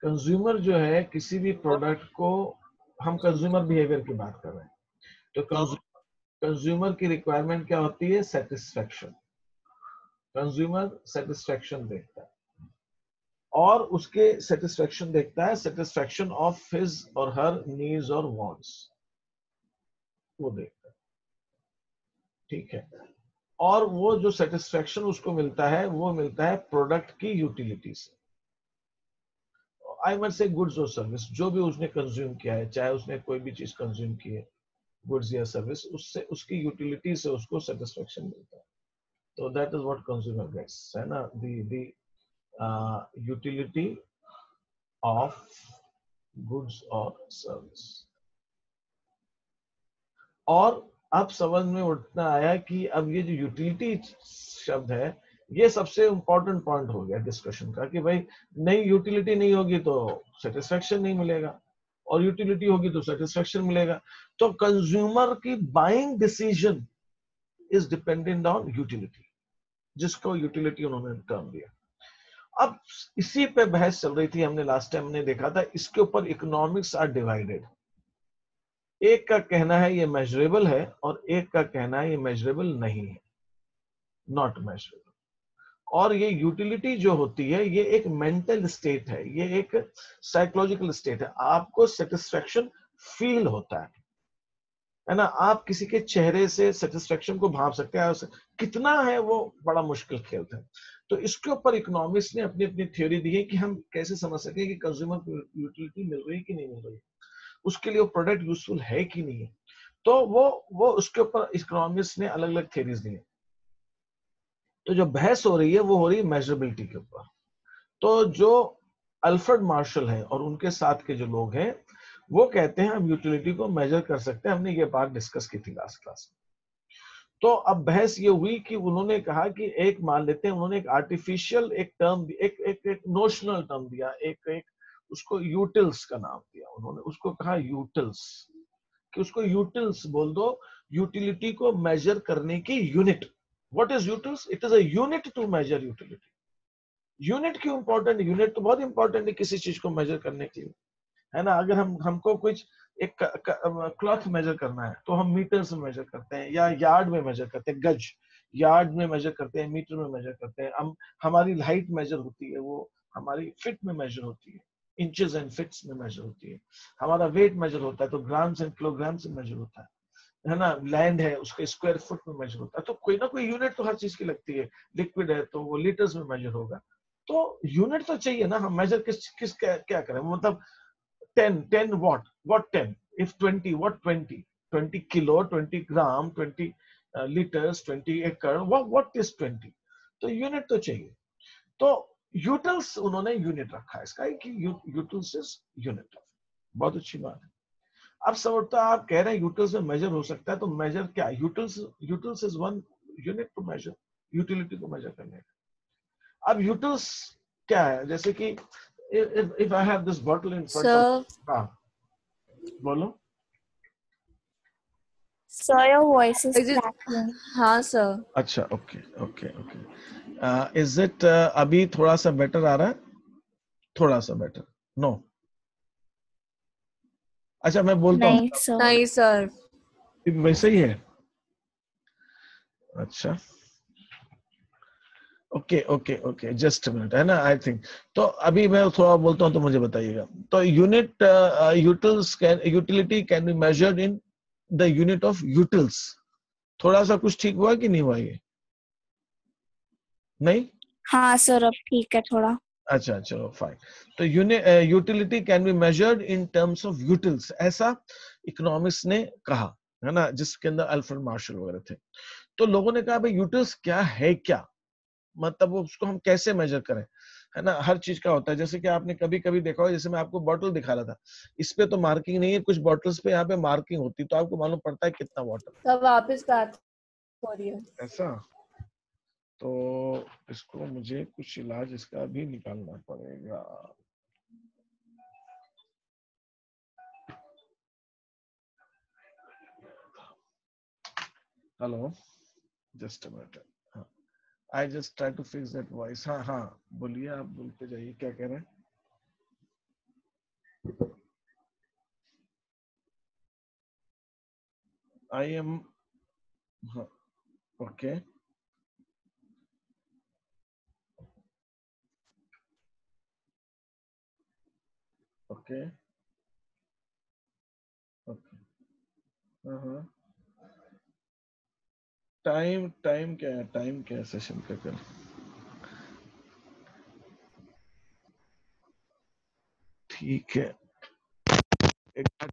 Consumer जो है किसी भी प्रोडक्ट को, हम कंज्यूमर बिहेवियर की बात कर रहे हैं, तो कंज्यूमर की रिक्वायरमेंट क्या होती है? सेटिस्फेक्शन। कंज्यूमर सेटिस्फेक्शन देखता है और उसके सेटिस्फेक्शन देखता है, सेटिस्फेक्शन ऑफ हिज और हर नीड्स और वांट्स, वो देखता है, ठीक है। और वो जो सेटिस्फेक्शन उसको मिलता है वो मिलता है प्रोडक्ट की यूटिलिटी से। आई मस्ट से गुड्स और सर्विस, जो भी उसने कंज्यूम किया है, चाहे उसने कोई भी चीज कंज्यूम की है, गुड्स या सर्विस, उससे उसकी यूटिलिटी से उसको सेटिस्फेक्शन मिलता है। तो that is what consumer gets, है ना, द यूटिलिटी ऑफ गुड्स और सर्विस। और अब समझ में उठना आया कि अब ये जो यूटिलिटी शब्द है, ये सबसे इंपॉर्टेंट पॉइंट हो गया डिस्कशन का, कि भाई नहीं, यूटिलिटी नहीं होगी तो सेटिस्फेक्शन नहीं मिलेगा, और यूटिलिटी होगी तो सेटिस्फेक्शन मिलेगा। तो कंज्यूमर की buying decision is dependent on utility, जिसको यूटिलिटी उन्होंने टर्म दिया। अब इसी पे बहस चल रही थी, हमने लास्ट टाइम हमने देखा था, इसके ऊपर इकोनॉमिक्स आर डिवाइडेड। एक का कहना है ये मेजरेबल है, और एक का कहना है ये मेजरेबल नहीं है, नॉट मेजरेबल। और ये यूटिलिटी जो होती है ये एक मेंटल स्टेट है, ये एक साइकोलॉजिकल स्टेट है, आपको सेटिस्फेक्शन फील होता है ना। आप किसी के चेहरे से सेटिस्फेक्शन को भाप सकते हैं, कितना है वो बड़ा मुश्किल खेल था। तो इसके ऊपर इकोनॉमिक्स ने अपनी अपनी थ्योरी दी है कि हम कैसे समझ सके कि कंज्यूमर को यूटिलिटी मिल रही है कि नहीं मिल रही, उसके लिए वो प्रोडक्ट यूजफुल है कि नहीं है। तो वो उसके ऊपर इकोनॉमिक्स ने अलग अलग थ्योरीज दी है। तो जो बहस हो रही है वो हो रही है मेजरेबिलिटी के ऊपर। तो जो अल्फ्रेड मार्शल है और उनके साथ के जो लोग हैं, वो कहते हैं हम यूटिलिटी को मेजर कर सकते हैं। हमने ये बात डिस्कस की थी लास्ट क्लास में। तो अब बहस ये हुई कि उन्होंने कहा कि एक मान लेते हैं, उन्होंने एक आर्टिफिशियल एक टर्म, एक नोशनल टर्म दिया, एक उसको यूटिल्स का नाम दिया उन्होंने, उसको कहा यूटिल्स, कि उसको यूटिल्स बोल दो, यूटिलिटी को मेजर करने की unit. What is utils? It is a unit to measure utility. Unit क्यों इंपॉर्टेंट? यूनिट तो बहुत इंपॉर्टेंट है किसी चीज को मेजर करने के लिए, है ना। अगर हमको कुछ एक क्लॉथ मेजर करना है तो हम मीटर्स में मेजर करते हैं, या यार्ड में मेजर करते हैं, गज यार्ड में मेजर करते हैं, मीटर में मेजर करते हैं। हम हमारी हाइट मेजर होती है, वो हमारी फिट में मेजर होती है, इंचेस एंड फिट्स में मेजर होती है। हमारा वेट मेजर होता है तो ग्राम्स एंड किलोग्राम्स में मेजर होता है ना। लैंड है उसके स्क्वायर फुट में मेजर होता है। तो कोई ना कोई यूनिट तो हर चीज की लगती है। लिक्विड है तो वो लीटर्स में मेजर होगा। तो यूनिट तो चाहिए ना, हम मेजर किस किस क्या करें, मतलब 10 what 10, if 20 what 20 kilo, 20 gram, 20 liters, 20 acre, what is 20? तो यूनिट तो चाहिए। तो यूटिल्स उन्होंने यूनिट रखा है इसका, कि यूटिल्स इज यूनिट। बहुत अच्छी बात है। अब समझता आप कह रहे हैं यूटिल्स में मेजर हो सकता है, तो मेजर क्या? Utils is one unit to measure utility को मेजर करने का। अब यूटिल्स क्या है? जैसे कि if I have this bottle in front of, Sir, हाँ बोलो। sir, your voice is cracking. हाँ sir. अच्छा, okay okay okay. Is it अभी थोड़ा सा बेटर आ रहा है? थोड़ा सा बेटर? नो? अच्छा, मैं बोलता हूँ, नहीं sir. नहीं sir. वैसे ही है। अच्छा, okay okay okay, just minute, है ना, आई थिंक। तो अभी मैं थोड़ा बोलता हूँ तो मुझे बताइएगा। तो unit utility can be measured in the unit of utils. थोड़ा सा कुछ ठीक हुआ कि नहीं हुआ ये? नहीं? हाँ सर, अब ठीक है थोड़ा. अच्छा, चलो फाइन। तो utility can be measured in terms of utils, ऐसा इकोनॉमिक्स ने कहा, है ना, जिसके अंदर अल्फ्रेड मार्शल वगैरह थे। तो लोगों ने कहा भाई यूटिल्स क्या है, क्या मतलब उसको हम कैसे मेजर करें, है ना। हर चीज का होता है, जैसे कि आपने कभी कभी देखा हो, जैसे मैं आपको बॉटल दिखा रहा था, इस पे तो मार्किंग नहीं है, कुछ बॉटल्स पे यहाँ पे मार्किंग होती है, तो आपको मालूम पड़ता है कितना वाटर। तब वापस बात हो रही है. ऐसा, तो इसको मुझे कुछ इलाज इसका भी निकालना पड़ेगा। Hello, just a minute. I just try to fix that voice. हाँ हाँ, बोलिए, आप बोलते जाइए, क्या कह रहे हैं? I am, okay okay okay, हाँ, टाइम टाइम क्या है, टाइम क्या है सेशन का कल? ठीक है, एक बात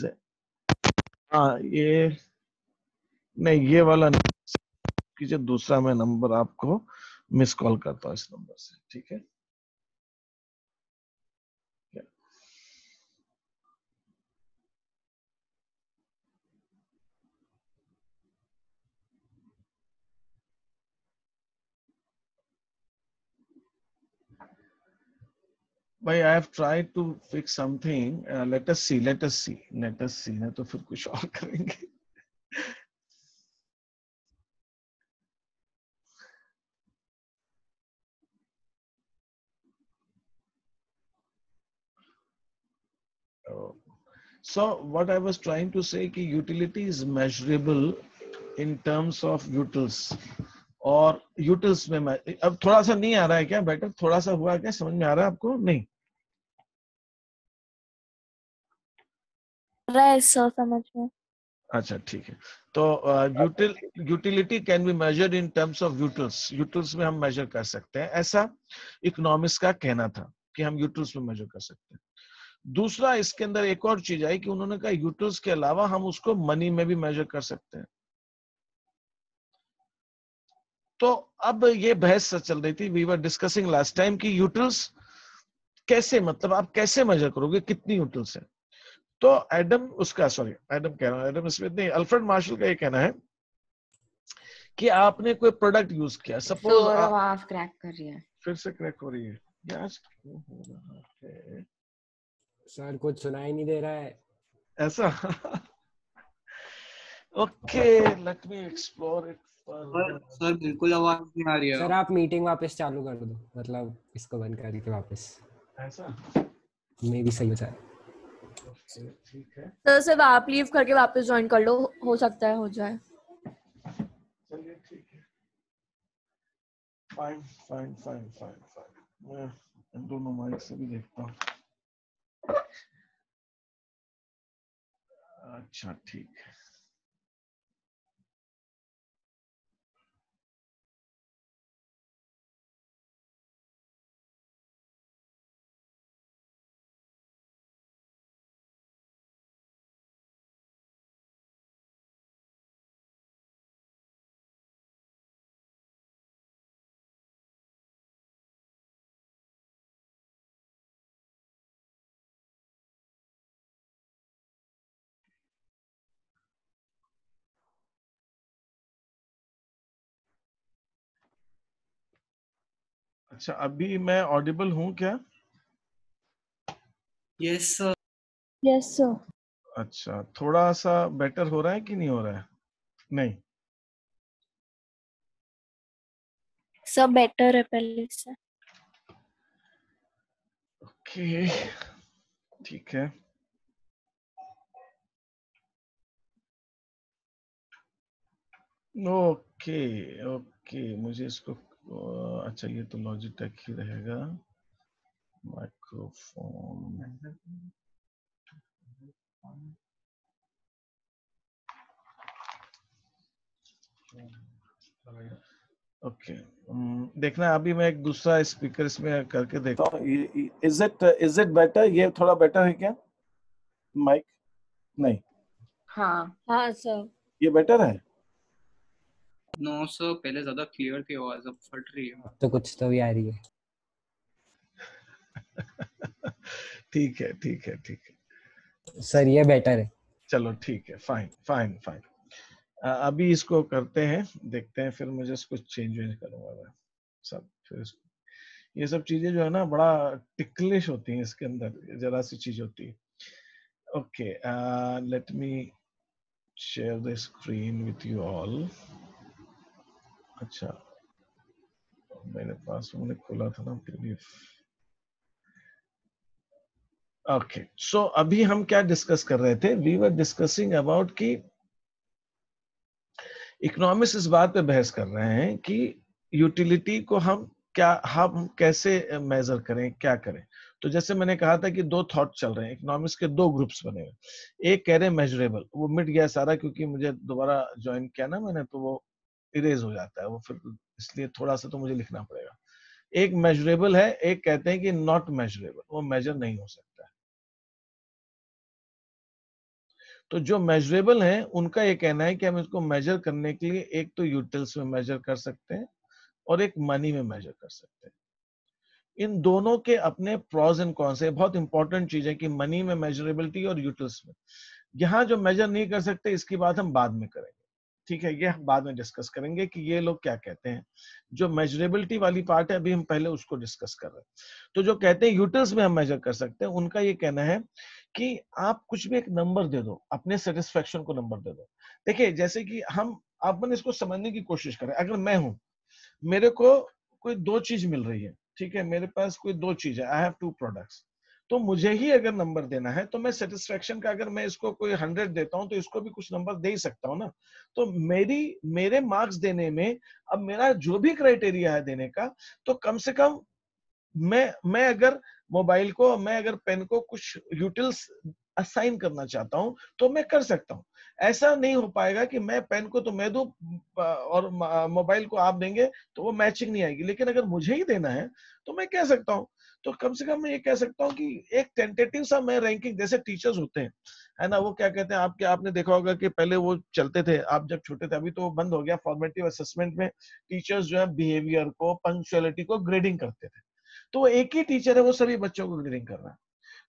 है, हाँ ये नहीं, ये वाला नहीं कीजिए, दूसरा मैं नंबर आपको मिस कॉल करता हूँ इस नंबर से, ठीक है? भाई I have tried to fix something, let us see, let us see, let us see, नहीं तो फिर कुछ और करेंगे। So what I was trying to say कि utility is measurable in terms of utils, और utils में अब थोड़ा सा नहीं आ रहा है क्या बेटर, थोड़ा सा हुआ क्या, समझ में आ रहा है आपको? नहीं रहा है सर समझ में। अच्छा ठीक है, तो utility can be measured in terms of utils, utils में हम मेजर कर सकते हैं, ऐसा इकोनॉमिक्स का कहना था कि हम यूटिल्स में मेजर कर सकते हैं। दूसरा इसके अंदर एक और चीज आई कि उन्होंने कहा यूटिल्स के अलावा हम उसको मनी में भी मेजर कर सकते हैं। तो अब ये बहस चल रही थी, we were discussing last time कि यूटिल्स कैसे, मतलब आप कैसे मेजर करोगे कितनी यूटिल्स है? तो एडम उसका, सॉरी एडम कह रहा हूं, एडम स्मिथ नहीं, अल्फ्रेड मार्शल का ये कहना है कि आपने कोई प्रोडक्ट यूज किया, सपोज सर आप, आवाज क्रैक कर रही है। फिर से क्रैक हो रही है, ये आज क्यों हो रहा है सर? कुछ सुनाई नहीं दे रहा है ऐसा? Okay, let me explore it further. Sir बिल्कुल आवाज नहीं आ रही है। सर। आप मीटिंग वापस चालू कर दो, मतलब इसको बंद करके वापस, ऐसा मे भी सही हो जाए। ओके ठीक है, सर सिर्फ आप लीव करके वापस ज्वाइन कर लो, हो सकता है हो जाए। चलिए ठीक है, fine fine fine fine fine, मैं इन दोनों माइक से भी देखता हूँ। अच्छा ठीक है, अच्छा अभी मैं ऑडिबल हूँ क्या? Yes sir. Yes sir. अच्छा, थोड़ा सा बेटर हो रहा है कि नहीं हो रहा है? नहीं सब बेटर है पहले से। ओके ठीक है, ओके ओके, मुझे इसको अच्छा ये तो लॉजिटेक ही रहेगा, माइक्रोफोन ओके। देखना अभी मैं एक दूसरा स्पीकर इसमें करके देखता हूँ, इज इट बेटर, ये थोड़ा बेटर है क्या माइक? नहीं हाँ हाँ सर। ये बेटर है? नो सर, पहले ज्यादा क्लियर थी आवाज, अब फट रही है। अब तो कुछ तो भी आ रही है। ठीक है ठीक है ठीक है, सर ये बेटर है। चलो ठीक है, फाइन फाइन फाइन। अभी इसको करते हैं, देखते हैं, फिर मुझे इसको चेंज करूंगा मैं सब, फिर ये सब चीजें जो है ना बड़ा टिकलिश होती हैं, इसके अंदर जरा सी चीज होती है। Okay, let me share the screen with you all. अच्छा मेरे पास मैंने खोला था ना पीडीएफ, ओके, सो अभी हम क्या डिस्कस कर रहे थे? वी वर डिस्कसिंग अबाउट कि इकोनॉमिस्ट इस बात पे बहस कर रहे हैं कि यूटिलिटी को हम कैसे मेजर करें, क्या करें। तो जैसे मैंने कहा था कि दो थॉट चल रहे हैं, इकोनॉमिक्स के दो ग्रुप्स बने हुए। एक कह रहे हैं मेजरेबल, वो मिट गया सारा क्योंकि मुझे दोबारा ज्वाइन किया ना मैंने, तो वो इरेज हो जाता है वो, फिर इसलिए थोड़ा सा तो मुझे लिखना पड़ेगा। एक मेजरेबल है, एक कहते हैं कि नॉट मेजरेबल, वो मेजर नहीं हो सकता है। तो जो मेजरेबल हैं उनका ये कहना है कि हम इसको मेजर करने के लिए एक तो यूटिल्स में मेजर कर सकते हैं और एक मनी में मेजर कर सकते हैं। इन दोनों के अपने प्रॉज एंड कॉन्स है। बहुत इंपॉर्टेंट चीज है कि मनी में मेजरेबिलिटी और यूटिल्स में। यहाँ जो मेजर नहीं कर सकते इसकी बात हम बाद में करेंगे, ठीक है, ये हम बाद में डिस्कस करेंगे कि ये लोग क्या कहते हैं। जो मेजरेबिलिटी वाली पार्ट है अभी हम पहले उसको डिस्कस कर रहे हैं। तो जो कहते हैं यूटिल्स में हम मेजर कर सकते हैं, उनका ये कहना है कि आप कुछ भी एक नंबर दे दो, अपने सेटिस्फेक्शन को नंबर दे दो। देखिए जैसे कि हम अपन इसको समझने की कोशिश करें। अगर मैं हूं, मेरे को कोई दो चीज मिल रही है, ठीक है, मेरे पास कोई दो चीज है, आई हैव टू प्रोडक्ट्स, तो मुझे ही अगर नंबर देना है तो मैं सेटिस्फेक्शन का अगर मैं इसको कोई 100 देता हूं तो इसको भी कुछ नंबर दे ही सकता हूं ना। तो मेरे मार्क्स देने में अब मेरा जो भी क्राइटेरिया है देने का, तो कम से कम मैं अगर मोबाइल को, मैं अगर पेन को कुछ यूटिल्स असाइन करना चाहता हूं तो मैं कर सकता हूं। ऐसा नहीं हो पाएगा कि मैं पेन को तो मैं दूं और मोबाइल को आप देंगे, तो वो मैचिंग नहीं आएगी। लेकिन अगर मुझे ही देना है तो मैं कह सकता हूं। तो कम से कम मैं ये कह सकता हूं कि एक टेंटेटिव सा मैं रैंकिंग, जैसे टीचर्स होते हैं, है ना, वो क्या कहते हैं, आपने देखा होगा कि पहले वो चलते थे, आप जब छोटे थे, अभी तो वो बंद हो गया। फॉर्मेटिव असेसमेंट में टीचर्स जो है बिहेवियर को, पंक्चुअलिटी को ग्रेडिंग करते थे। तो वो एक ही टीचर है, वो सभी बच्चों को ग्रेडिंग कर रहा है।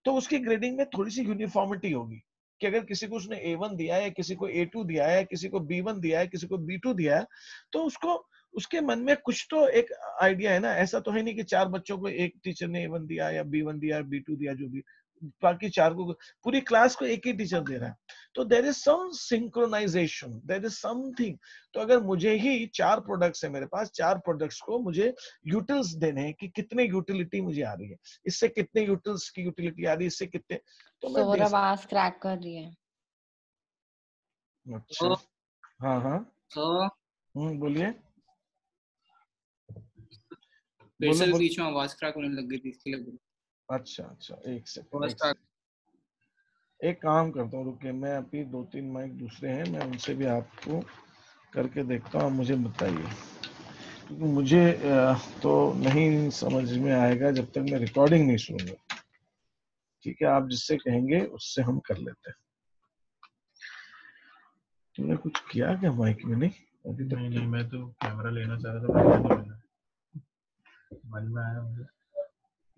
तो उसकी ग्रेडिंग में थोड़ी सी यूनिफॉर्मिटी होगी कि अगर किसी को उसने A1 दिया है, किसी को A2 दिया है, किसी को B1 दिया है, किसी को B2 दिया है, तो उसको उसके मन में कुछ तो एक आइडिया है ना। ऐसा तो है नहीं कि चार बच्चों को एक टीचर ने A1 दिया या B1 दिया या B2 दिया, जो भी बाकी चार को, पूरी क्लास को एक ही टीचर दे रहा है। तो there is some synchronization, there is something. तो अगर मुझे ही चार प्रोडक्ट्स है, मेरे पास चार प्रोडक्ट्स को मुझे यूटिल्स देने हैं कि कितने यूटिलिटी मुझे आ रही है, इससे कितने यूटिल्स की यूटिलिटी आ रही है, इससे कितने, तो मैं दे सौरभ सकता आवाज क्रैक कर रही है। हूं। अच्छा, हाँ हाँ, तो बोलिए फिर से बोलो। बीच में आवाज क्रैक होने लग गई थी, इसके लिए अच्छा अच्छा, एक सेकंड, आवाज क्रैक। एक काम करता हूँ, रुकिए, मैं अभी दो तीन माइक दूसरे हैं, मैं उनसे भी आपको करके देखता हूँ, मुझे बताइए। क्योंकि मुझे तो नहीं समझ में आएगा जब तक मैं रिकॉर्डिंग नहीं सुनूंगा। ठीक है, आप जिससे कहेंगे उससे हम कर लेते हैं। तुमने कुछ किया क्या माइक में? नहीं अभी तक। नहीं, मैं तो कैमरा लेना चाह रहा था, नहीं मिला, मन में आया मुझे।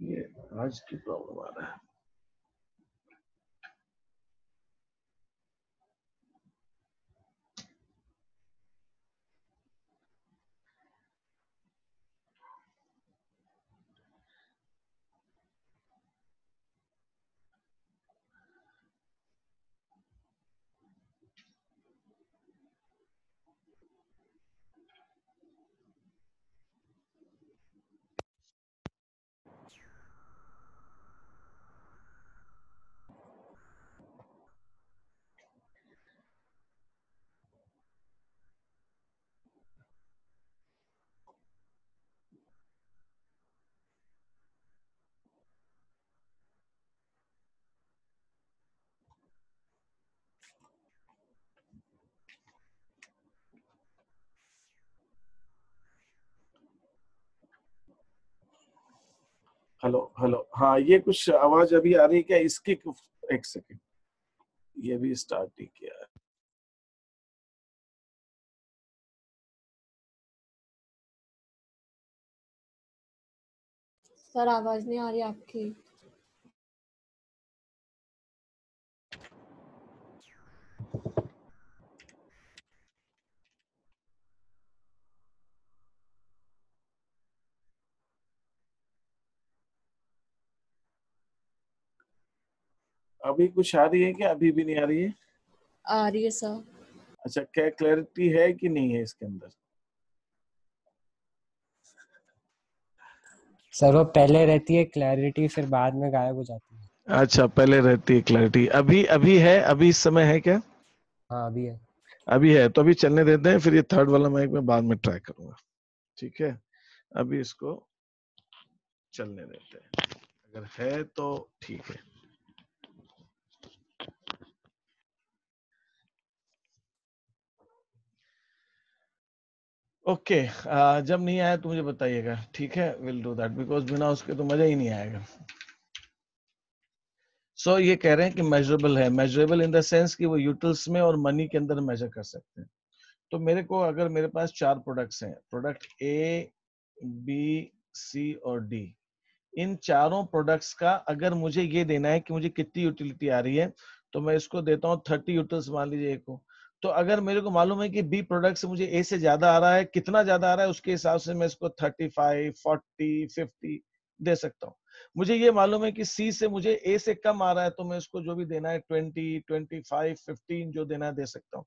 ये आज की प्रॉब्लम आ रहा है। हेलो हेलो, हाँ, ये कुछ आवाज अभी आ रही है क्या इसकी? एक सेकंड, ये भी स्टार्ट नहीं किया है। सर आवाज नहीं आ रही आपकी। अभी कुछ आ रही है क्या? अभी भी नहीं आ रही है? आ रही है सर। अच्छा, क्या क्लैरिटी है कि नहीं है इसके अंदर? सर वो पहले रहती है क्लैरिटी, फिर बाद में गायब हो जाती है। अच्छा, पहले रहती है क्लैरिटी, अभी अभी है, अभी इस समय है क्या? हाँ अभी है। अभी है तो अभी चलने देते हैं, फिर ये थर्ड वाला माइक में बाद में ट्राई करूंगा, ठीक है? अभी इसको चलने देते हैं, अगर है तो ठीक है। ओके, जब नहीं आया तो मुझे बताइएगा, ठीक है? विल डू दैट, बिकॉज बिना उसके तो मजा ही नहीं आएगा। सो ये कह रहे हैं कि मेजरेबल है, मेजरेबल इन द सेंस कि वो यूटिल्स में और मनी के अंदर मेजर कर सकते हैं। तो मेरे को, अगर मेरे पास 4 प्रोडक्ट्स हैं, प्रोडक्ट ए, बी, सी और डी, इन चारों प्रोडक्ट्स का अगर मुझे ये देना है कि मुझे कितनी यूटिलिटी आ रही है, तो मैं इसको देता हूँ 30 यूटिल्स, मान लीजिए ए को। तो अगर मेरे को मालूम है कि बी प्रोडक्ट से मुझे ए से ज्यादा आ रहा है, कितना ज्यादा आ रहा है, उसके हिसाब से मैं इसको 35, 40, 50 दे सकता हूँ। मुझे ये मालूम है कि सी से मुझे ए से कम आ रहा है, तो मैं इसको जो भी देना है 20, 25, 15 जो देना है दे सकता हूँ।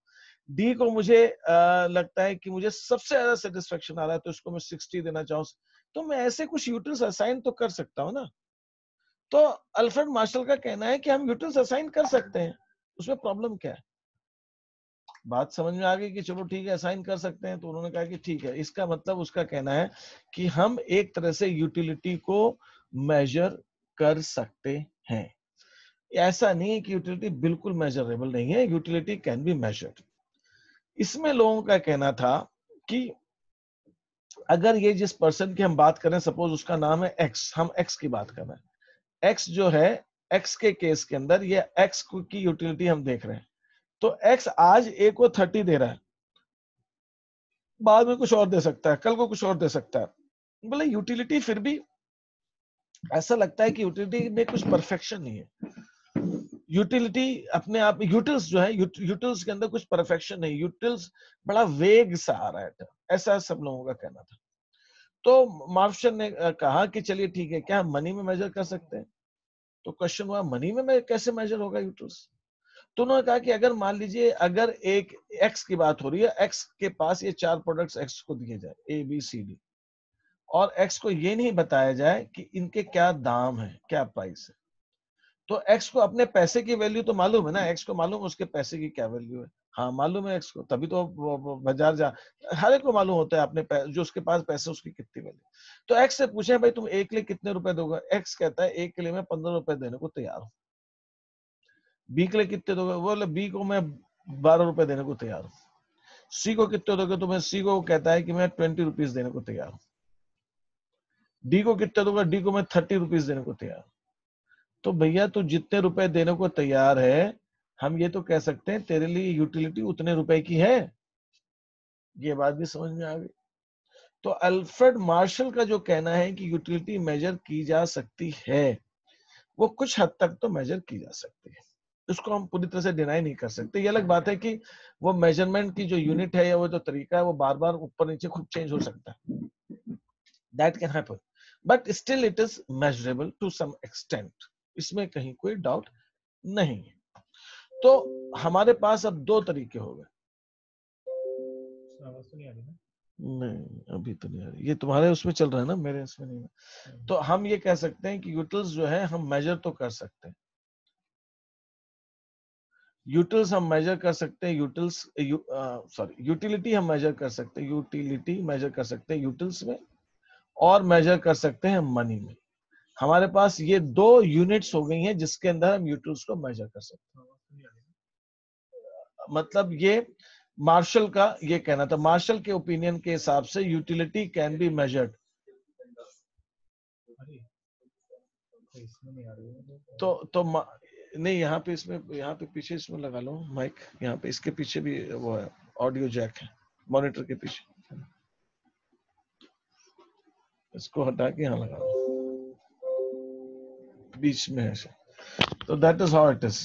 डी को मुझे लगता है कि मुझे सबसे ज्यादा सेटिस्फेक्शन आ रहा है, तो इसको मैं 60 देना चाहूँ, तो मैं ऐसे कुछ यूटिल्स असाइन तो कर सकता हूँ ना। तो अल्फ्रेड मार्शल का कहना है कि हम यूटिल्स असाइन कर सकते हैं, उसमें प्रॉब्लम क्या है? बात समझ में आ गई कि चलो ठीक है असाइन कर सकते हैं, तो उन्होंने कहा कि ठीक है। इसका मतलब उसका कहना है कि हम एक तरह से यूटिलिटी को मेजर कर सकते हैं। ऐसा नहीं है कि यूटिलिटी बिल्कुल मेजरेबल नहीं है, यूटिलिटी कैन बी मेजर्ड। इसमें लोगों का कहना था कि अगर ये जिस पर्सन की हम बात करें, सपोज उसका नाम है एक्स, हम एक्स की बात कर रहे हैं, एक्स जो है, एक्स के केस के अंदर ये एक्स की यूटिलिटी हम देख रहे हैं, तो एक्स आज ए को 30 दे रहा है, बाद में कुछ और दे सकता है, कल को कुछ और दे सकता है। बोले यूटिलिटी फिर भी ऐसा लगता है कि यूटिलिटी में कुछ परफेक्शन नहीं है। यूटिलिटी अपने आप, यूटिल्स जो है, यूटिल्स के अंदर कुछ परफेक्शन नहीं, यूटिल्स बड़ा वेग सा आ रहा है, ऐसा सब लोगों का कहना था। तो मार्शल ने कहा कि चलिए ठीक है, क्या हम मनी में मेजर कर सकते हैं? तो क्वेश्चन हुआ मनी में कैसे मेजर होगा यूटिल्स? तो उन्होंने कहा कि अगर मान लीजिए, अगर एक एक्स की बात हो रही है, एक्स के पास ये 4 प्रोडक्ट्स एक्स को दिए जाए, ए बी सी डी, और एक्स को ये नहीं बताया जाए कि इनके क्या दाम है, क्या प्राइस है, तो एक्स को अपने पैसे की वैल्यू तो मालूम है ना, एक्स को मालूम है उसके पैसे की क्या वैल्यू है। हाँ मालूम है एक्स को, तभी तो वो बाजार जा, हर एक को मालूम होता है अपने जो उसके पास पैसे उसकी कितनी वैल्यू। तो एक्स से पूछे भाई तुम एक के लिए कितने रुपए दोगे? एक्स कहता है एक के लिए मैं 15 रुपए देने को तैयार हूँ। बी के लिए कितने दोगे? बोले बी को मैं 12 रुपए देने को तैयार हूँ। सी को कितने दोगे? तो मैं सी को कहता है कि मैं 20 रुपीज देने को तैयार हूँ। डी को कितने दोगे? डी को मैं 30 रुपीज देने को तैयार हूँ। तो भैया तू जितने रुपए देने को तैयार है, हम ये तो कह सकते हैं तेरे लिए यूटिलिटी उतने रुपए की है। ये बात भी समझ में आ गई। तो अल्फ्रेड मार्शल का जो कहना है कि यूटिलिटी मेजर की जा सकती है, वो कुछ हद तक तो मेजर की जा सकती है, उसको हम पूरी तरह से डिनाई नहीं कर सकते। ये अलग बात है कि वो मेजरमेंट की जो यूनिट है या वो जो तरीका है, वो बार बार ऊपर नीचे खुद चेंज हो सकता है, that can happen, but still it is measurable to some extent, इसमें कहीं कोई डाउट नहीं है। तो हमारे पास अब 2 तरीके हो गए। आवाज तो नहीं आ रही ना? नहीं अभी तो नहीं आ रही, ये तुम्हारे उसमें चल रहा है ना, मेरे इसमें नहीं है। तो हम ये कह सकते हैं कि यूटिल्स जो है हम मेजर तो कर सकते हैं, यूटिल्स हम मेजर कर सकते हैं, यूटिल्स सॉरी यूटिलिटी हम मेजर कर सकते हैं, यूटिलिटी मेजर कर सकते हैं यूटिल्स में, और मेजर कर सकते हैं मनी में। हमारे पास ये 2 यूनिट्स हो गई हैं जिसके अंदर हम यूटिल्स को मेजर कर सकते आवाज तो नहीं आ रही हैं। मतलब ये मार्शल का ये कहना था, मार्शल के ओपिनियन के हिसाब से यूटिलिटी कैन बी मेजर्ड। ना? अरे तो इसमें नहीं आ रही है तो नहीं, यहाँ पे इसमें, यहाँ पे पीछे इसमें लगा लो माइक, यहाँ पे इसके पीछे भी वो है, ऑडियो जैक है मॉनिटर के पीछे, इसको हटा के यहाँ लगा लो, बीच में है से। तो that is how it is.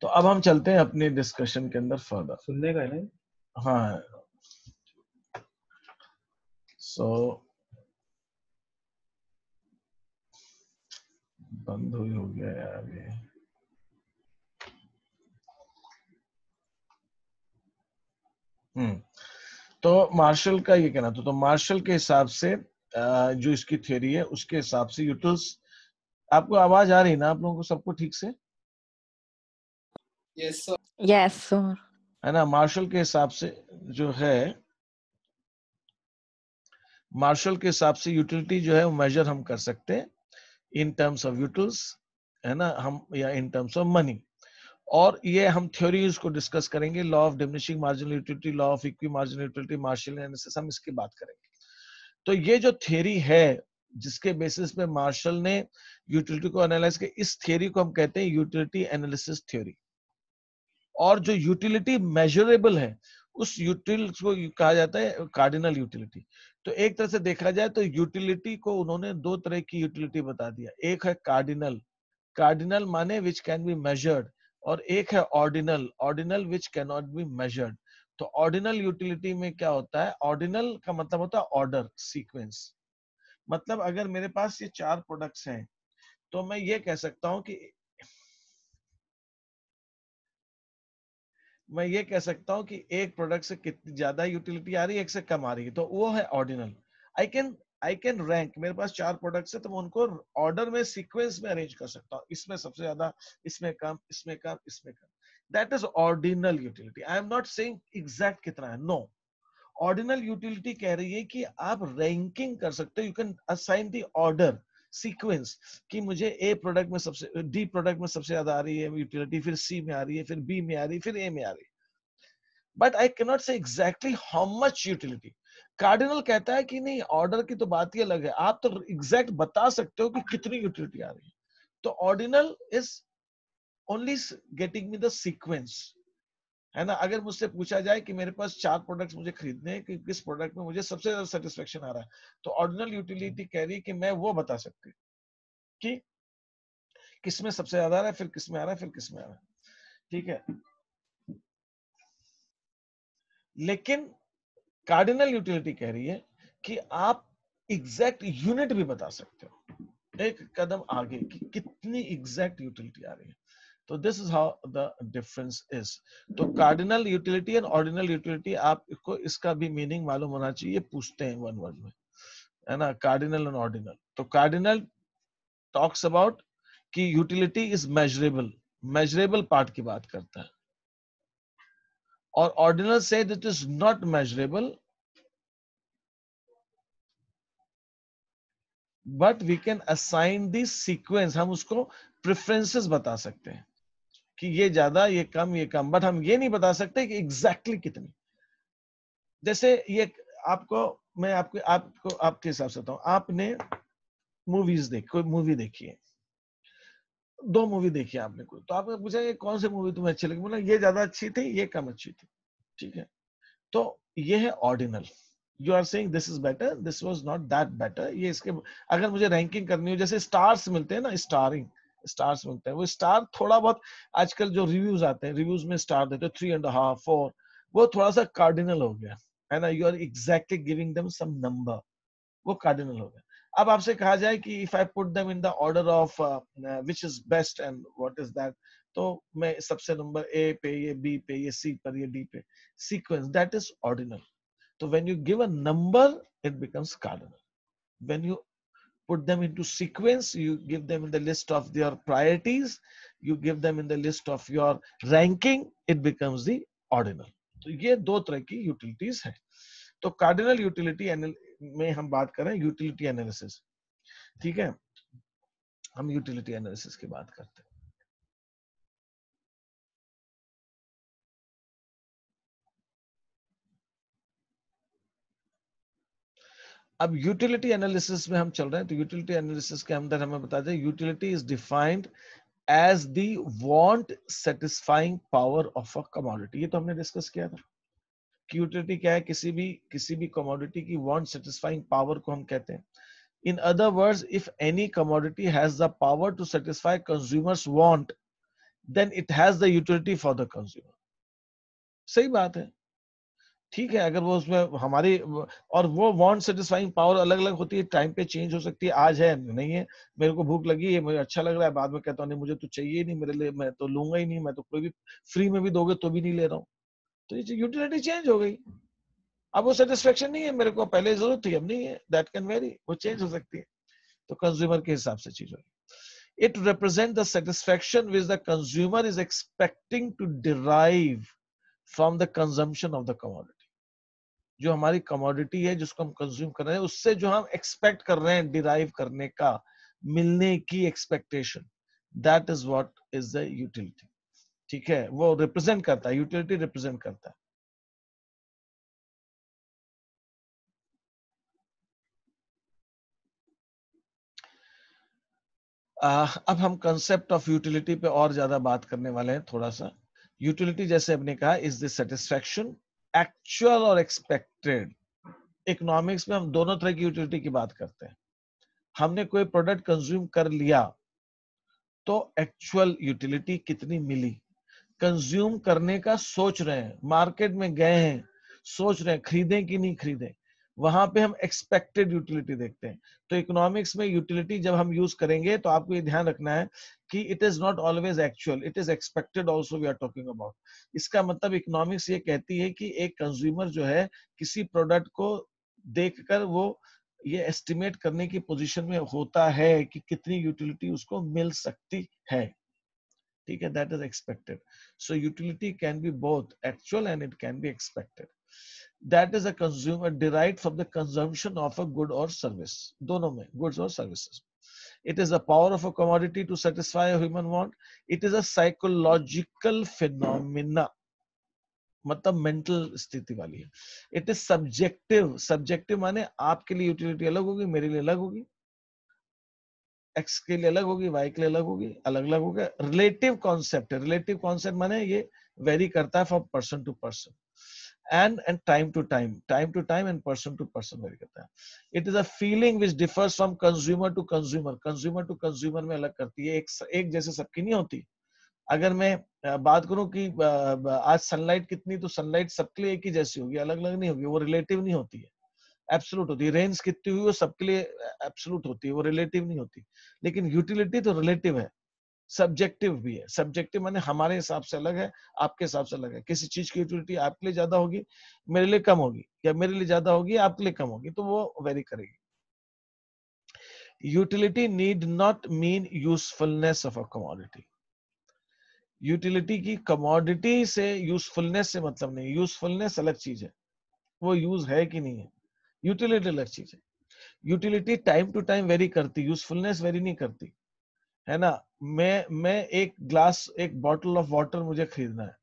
तो अब हम चलते हैं अपनी डिस्कशन के अंदर फर्दर। सुनने का है ना? हाँ, सो बंद हुई हो गया यार ये। तो मार्शल का ये कहना था, तो मार्शल के हिसाब से जो इसकी थ्योरी है उसके हिसाब से यूटिल्स आपको आवाज आ रही ना आप लोगों को सबको ठीक से? Yes, sir. Yes, sir. है ना? मार्शल के हिसाब से जो है, मार्शल के हिसाब से यूटिलिटी जो है वो मेजर हम कर सकते हैं इन टर्म्स ऑफ यूटिल्स, है ना, हम, या इन टर्म्स ऑफ मनी। और ये हम थ्योरीज को डिस्कस करेंगे, law of diminishing marginal utility, law of equi marginal utility, Marshall analysis, हम इसकी बात करेंगे। तो ये जो थ्योरी है जिसके बेसिस पे मार्शल ने यूटिलिटी को एनालाइज किया, इस थ्योरी को हम कहते हैं यूटिलिटी एनालिसिस थ्योरी। और जो यूटिलिटी मेजरेबल है उस यूटिलिटी को कहा जाता है कार्डिनल यूटिलिटी। तो एक तरह से देखा जाए तो यूटिलिटी को उन्होंने दो तरह की यूटिलिटी बता दिया, एक है कार्डिनल, कार्डिनल माने विच कैन बी मेजर्ड, और एक है ordinal, ordinal which can not be measured. तो ऑर्डिनल यूटिलिटी में क्या होता है, ऑर्डिनल का मतलब होता है ऑर्डर, सीक्वेंस। मतलब अगर मेरे पास ये 4 प्रोडक्ट्स हैं तो मैं ये कह सकता हूं कि एक प्रोडक्ट से कितनी ज्यादा यूटिलिटी आ रही है, एक से कम आ रही है, तो वो है ऑर्डिनल। आई कैन रैंक, मेरे पास 4 प्रोडक्ट्स है तो मैं उनको ऑर्डर में, सीक्वेंस में अरेंज कर सकता हूँ, इसमें सबसे ज्यादा, इसमें कम, इसमें कम, इसमें कम। That is ordinal utility. I am not saying exact कितना है, नो। ऑर्डिनल यूटिलिटी कह रही है कि आप रैंकिंग कर सकते हो, you can assign the order, sequence, कि मुझे ए प्रोडक्ट में सबसे, डी प्रोडक्ट में सबसे ज्यादा आ रही है यूटिलिटी, फिर सी में आ रही है, फिर बी में आ रही है, फिर ए में आ रही है। बट आई कैन नॉट से exactly how much utility. Cardinal कहता है कि नहीं, ऑर्डर की तो बात ही अलग है, आप तो एग्जैक्ट बता सकते हो कि कितनी यूटिलिटी आ रही है। तो ordinal is only getting me the sequence, है ना। अगर मुझसे पूछा जाए कि मेरे पास 4 प्रोडक्ट्स मुझे खरीदने हैं, कि किस प्रोडक्ट में मुझे सबसे ज्यादा सेटिस्फेक्शन आ रहा है, तो ऑर्डिनल यूटिलिटी कह रही है कि मैं वो बता सकती कि किसमें सबसे ज्यादा आ रहा है, फिर किसमें आ रहा है, फिर किसमें आ रहा है, ठीक है। लेकिन कार्डिनल यूटिलिटी कह रही है कि आप एग्जैक्ट यूनिट भी बता सकते हो, एक कदम आगे, कि कितनी एग्जैक्ट यूटिलिटी आ रही है। तो this is how the difference is. तो cardinal utility and ordinal utility, आपको इसका भी मीनिंग मालूम होना चाहिए, पूछते हैं वन वर्ड में, है ना, कार्डिनल एंड ऑर्डिनल। तो कार्डिनल टॉक्स अबाउट कि utility is measurable, measurable part की बात करता है, और ऑर्डिनल से it is not measurable, but we can assign the sequence, हम उसको प्रेफरेंसेस बता सकते हैं कि ये ज्यादा, ये कम, ये कम, बट हम ये नहीं बता सकते कि एग्जैक्टली कितनी। जैसे ये आपको, मैं आपको आपके हिसाब से बताऊं, आपने मूवीज देखी, कोई मूवी देखी है, 2 मूवी देखी है आपने कोई, तो आपने पूछा ये कौन सी मूवी तुम्हें अच्छी लगी, बोला ये ज्यादा अच्छी थी, ये कम अच्छी थी, ठीक है। तो ये है ordinal, you are saying this is better, this was not that better. ये इसके, अगर मुझे रैंकिंग करनी हो, जैसे स्टार्स मिलते हैं ना, स्टार्स मिलते हैं, वो स्टार थोड़ा बहुत, आजकल जो रिव्यूज आते हैं, रिव्यूज में स्टार देते हैं 3.5 4, वो थोड़ा सा कार्डिनल हो गया, है ना, you are exactly giving them some number, वो कार्डिनल हो गया। अब आपसे कहा जाए कि if I put them in the order of which is best and what is that, तो मैं सबसे नंबर ए पे, ये बी पे, ये सी पर, ये डी पे, sequence, that is ordinal. So when you give a number, it becomes cardinal. When you put them into sequence, you give them in the list of their priorities, you give them in the list of your ranking, it becomes the ordinal. तो ये 2 तरह की utilities हैं। तो cardinal utility में हम बात करें यूटिलिटी एनालिसिस, ठीक है, हम यूटिलिटी एनालिसिस की बात करते हैं। अब यूटिलिटी एनालिसिस में हम चल रहे हैं, तो यूटिलिटी एनालिसिस के अंदर हमें बता दें, utility is defined as the want satisfying power of a commodity। ये तो हमने डिस्कस किया था कि यूटिलिटी क्या है, किसी भी कमोडिटी की want satisfying power को हम कहते हैं। In other words, if any commodity has the power to satisfy consumers want, then it has the utility for the consumer। सही बात है, ठीक है। अगर वो उसमें हमारी, और वो वांट सेटिस्फाइंग पावर अलग अलग होती है, टाइम पे चेंज हो सकती है, आज है नहीं है, मेरे को भूख लगी है, मुझे अच्छा लग रहा है, बाद में कहता हूँ नहीं मुझे तो चाहिए ही नहीं, मेरे लिए मैं तो लूंगा ही नहीं, मैं तो कोई भी फ्री में भी दोगे तो भी नहीं ले रहा हूँ। तो ये यूटिलिटी चेंज हो गई, अब वो सेटिस्फेक्शन नहीं है मेरे को, पहले जरूरत थी अब नहीं है, दैट कैन वेरी, वो चेंज हो सकती है। तो कंज्यूमर के हिसाब से चीज होगी। It represents the satisfaction which the consumer is expecting to derive from the consumption of the commodity. जो हमारी commodity है जिसको हम consume कर रहे हैं उससे जो हम expect कर रहे हैं derive करने का, मिलने की expectation, that is what is the utility. ठीक है, वो represent करता है, utility represent करता है. अब हम कंसेप्ट ऑफ यूटिलिटी पे और ज्यादा बात करने वाले हैं थोड़ा सा. यूटिलिटी जैसे हमने कहा इज द सेटिस्फैक्शन एक्चुअल और एक्सपेक्टेड. इकोनॉमिक्स में हम दोनों तरह की यूटिलिटी की बात करते हैं. हमने कोई प्रोडक्ट कंज्यूम कर लिया तो एक्चुअल यूटिलिटी कितनी मिली. कंज्यूम करने का सोच रहे हैं, मार्केट में गए हैं, सोच रहे हैं खरीदें कि नहीं खरीदें, वहां पे हम एक्सपेक्टेड यूटिलिटी देखते हैं. तो इकोनॉमिक्स में यूटिलिटी जब हम यूज करेंगे तो आपको ये ध्यान रखना है कि it is not always actual, it is expected also we are talking about. इसका मतलब इकोनॉमिक्स ये कहती है कि एक कंज्यूमर जो है किसी प्रोडक्ट को देखकर वो ये एस्टिमेट करने की पोजीशन में होता है कि कितनी यूटिलिटी उसको मिल सकती है. ठीक है, that is expected. So utility can be both actual and it can be expected. That is a consumer derived from the consumption of a good or service. दोनों में goods or services. It is the power of a commodity to satisfy a human want. It is a psychological phenomena. मतलब mental स्थिति वाली है. It is subjective. Subjective माने आपके लिए utility अलग होगी, मेरे लिए अलग होगी, X के लिए अलग होगी, Y के लिए अलग होगी, अलग अलग होगा. रिलेटिव कॉन्सेप्ट है. रिलेटिव कॉन्सेप्ट माने ये वेरी करता है from person to person. And time to time and person to person vary करता है. It is a feeling which differs from consumer to consumer. Consumer to consumer में अलग करती है. एक जैसे सबकी नहीं होती. अगर मैं बात करूं कि आज सनलाइट कितनी, तो सनलाइट सबके लिए एक ही जैसी होगी, अलग अलग नहीं होगी. वो रिलेटिव नहीं होती है, एब्सोल्यूट होती है. रेंज कितनी हुई वो सबके लिए एब्सोल्यूट होती है, वो रिलेटिव नहीं होती. लेकिन यूटिलिटी तो रिलेटिव है, सब्जेक्टिव भी है. सब्जेक्टिव माने हमारे हिसाब से अलग है, आपके हिसाब से अलग है. किसी चीज की यूटिलिटी आपके लिए ज्यादा होगी, मेरे लिए कम होगी, या मेरे लिए ज्यादा होगी, आपके लिए कम होगी, तो वो वेरी करेगी. Utility need not mean usefulness of a commodity. Utility की कमोडिटी से यूजफुलनेस से मतलब नहीं. यूजफुलनेस अलग चीज है, वो यूज है कि नहीं है. यूटिलिटी अलग चीज है. Utility time to time vary करती, यूजफुलनेस वेरी नहीं करती, है ना. मैं एक ग्लास, एक बॉटल ऑफ वाटर मुझे खरीदना है.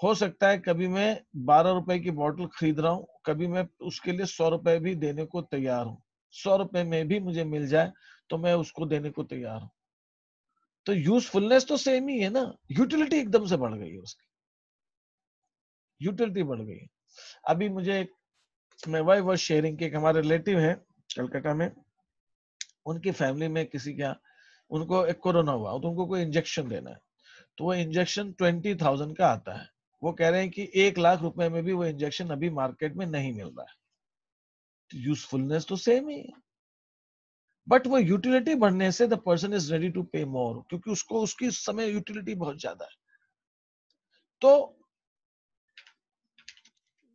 हो सकता है कभी मैं 12 रुपए की बॉटल खरीद रहा हूं, कभी मैं उसके लिए 100 रुपए भी देने को तैयार हूं. 100 रुपए में भी मुझे मिल जाए तो मैं उसको देने को तैयार हूं. तो यूजफुलनेस तो सेम ही है ना. यूटिलिटी एकदम से बढ़ गई है, उसकी यूटिलिटी बढ़ गई है. अभी मुझे मैं वाई वॉज शेयरिंग के हमारे रिलेटिव है कलकत्ता में, उनकी फैमिली में किसी क्या, उनको एक कोरोना हुआ तो उनको कोई इंजेक्शन देना है. तो वो इंजेक्शन 20,000 का आता है. वो कह रहे हैं कि 1 लाख रुपए में भी वो इंजेक्शन अभी मार्केट में नहीं मिल रहा है. तो यूजफुलनेस तो सेम ही है, बट वो यूटिलिटी बढ़ने से the person is ready to pay more, क्योंकि उसको उसकी समय यूटिलिटी बहुत ज्यादा है. तो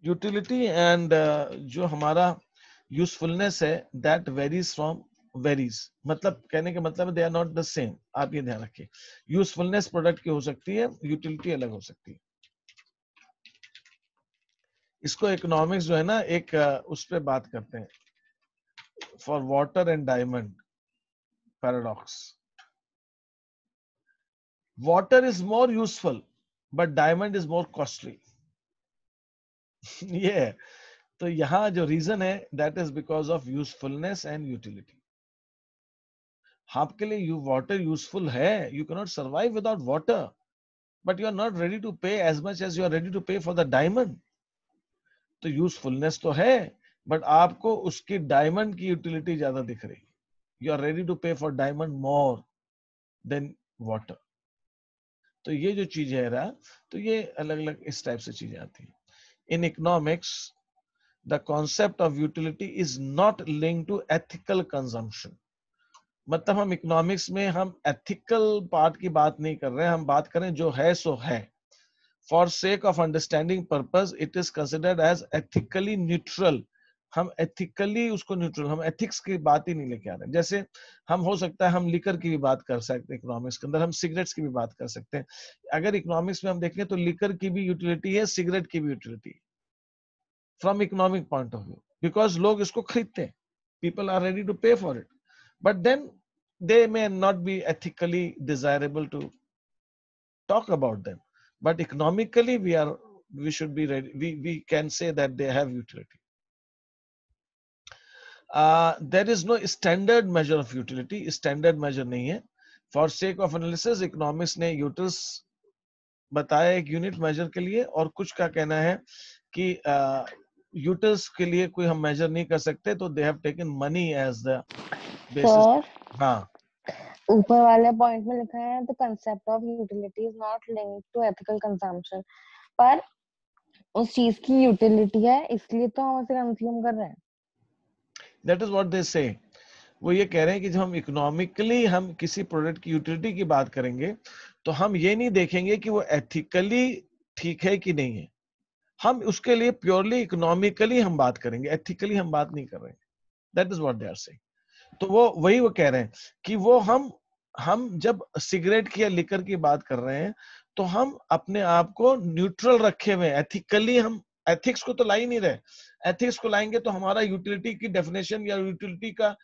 यूटिलिटी एंड जो हमारा यूजफुलनेस है दैट वेरीज फ्रॉम वेरीज. मतलब कहने का मतलब they are not the same. आप ये ध्यान रखिए. यूजफुलनेस प्रोडक्ट की हो सकती है, यूटिलिटी अलग हो सकती है. इसको इकोनॉमिक्स जो है ना एक उस पे बात करते हैं, for water and diamond paradox. Water is more useful but diamond is more costly. ये तो यहाँ जो रीजन है that is because of usefulness and utility. आपके लिए वाटर यूजफुल है, you can not survive without water, but you are not ready to pay as much as you are ready to pay for the diamond. तो usefulness तो है, but आपको उसकी diamond की utility ज्यादा दिख रही. You are ready to pay for diamond more than water. तो ये जो चीज है रहा, तो ये अलग अलग इस टाइप से चीजें आती हैं. In economics the concept of utility is not linked to ethical consumption. मतलब हम इकोनॉमिक्स में हम एथिकल पार्ट की बात नहीं कर रहे हैं, हम बात करें जो है सो है. For sake of understanding purpose, it is considered as ethically neutral हम एथिकली उसको न्यूट्रल, हम एथिक्स की बात ही नहीं लेके आ रहे हैं। जैसे हम हो सकता है हम लिकर की भी बात कर सकते हैं इकोनॉमिक्स के अंदर, हम सिगरेट्स की भी बात कर सकते हैं। अगर इकोनॉमिक्स में हम देखें तो लिकर की भी यूटिलिटी है, सिगरेट की भी यूटिलिटी है from economic point of view, because लोग इसको खरीदते हैं, people are ready to pay for it, but then they may not be ethically desirable to talk about them, but economically we should be ready, we can say that they have utility. There is no standard measure of utility, standard measure नहीं है. For sake of analysis economics ने utils बताया एक unit major के लिए, और कुछ का कहना है कि यूटिल्स के लिए कोई हम मेजर नहीं कर सकते, तो they have taken money as the basis. Sir हाँ, ऊपर वाले पॉइंट में लिखा है the concept of utility is not linked to ethical consumption, पर उस चीज की यूटिलिटी है इसलिए तो हम उसे कंज्यूम कर रहे हैं. दैट इज व्हाट दे से. वो ये कह रहे हैं कि जब हम इकोनॉमिकली हम किसी प्रोडक्ट की यूटिलिटी की बात करेंगे तो हम ये नहीं देखेंगे कि वो एथिकली ठीक है कि नहीं है, हम उसके लिए प्योरली इकोनॉमिकली हम बात करेंगे, एथिकली हम बात नहीं कर रहे हैं. That is what they are saying. तो वो कह रहे हैं कि वो हम जब सिगरेट की या लिकर की बात कर रहे हैं तो हम अपने आप को न्यूट्रल रखे हुए, एथिकली हम एथिक्स को तो ला ही नहीं रहे. एथिक्स को लाएंगे तो हमारा यूटिलिटी की डेफिनेशन या यूटिलिटी का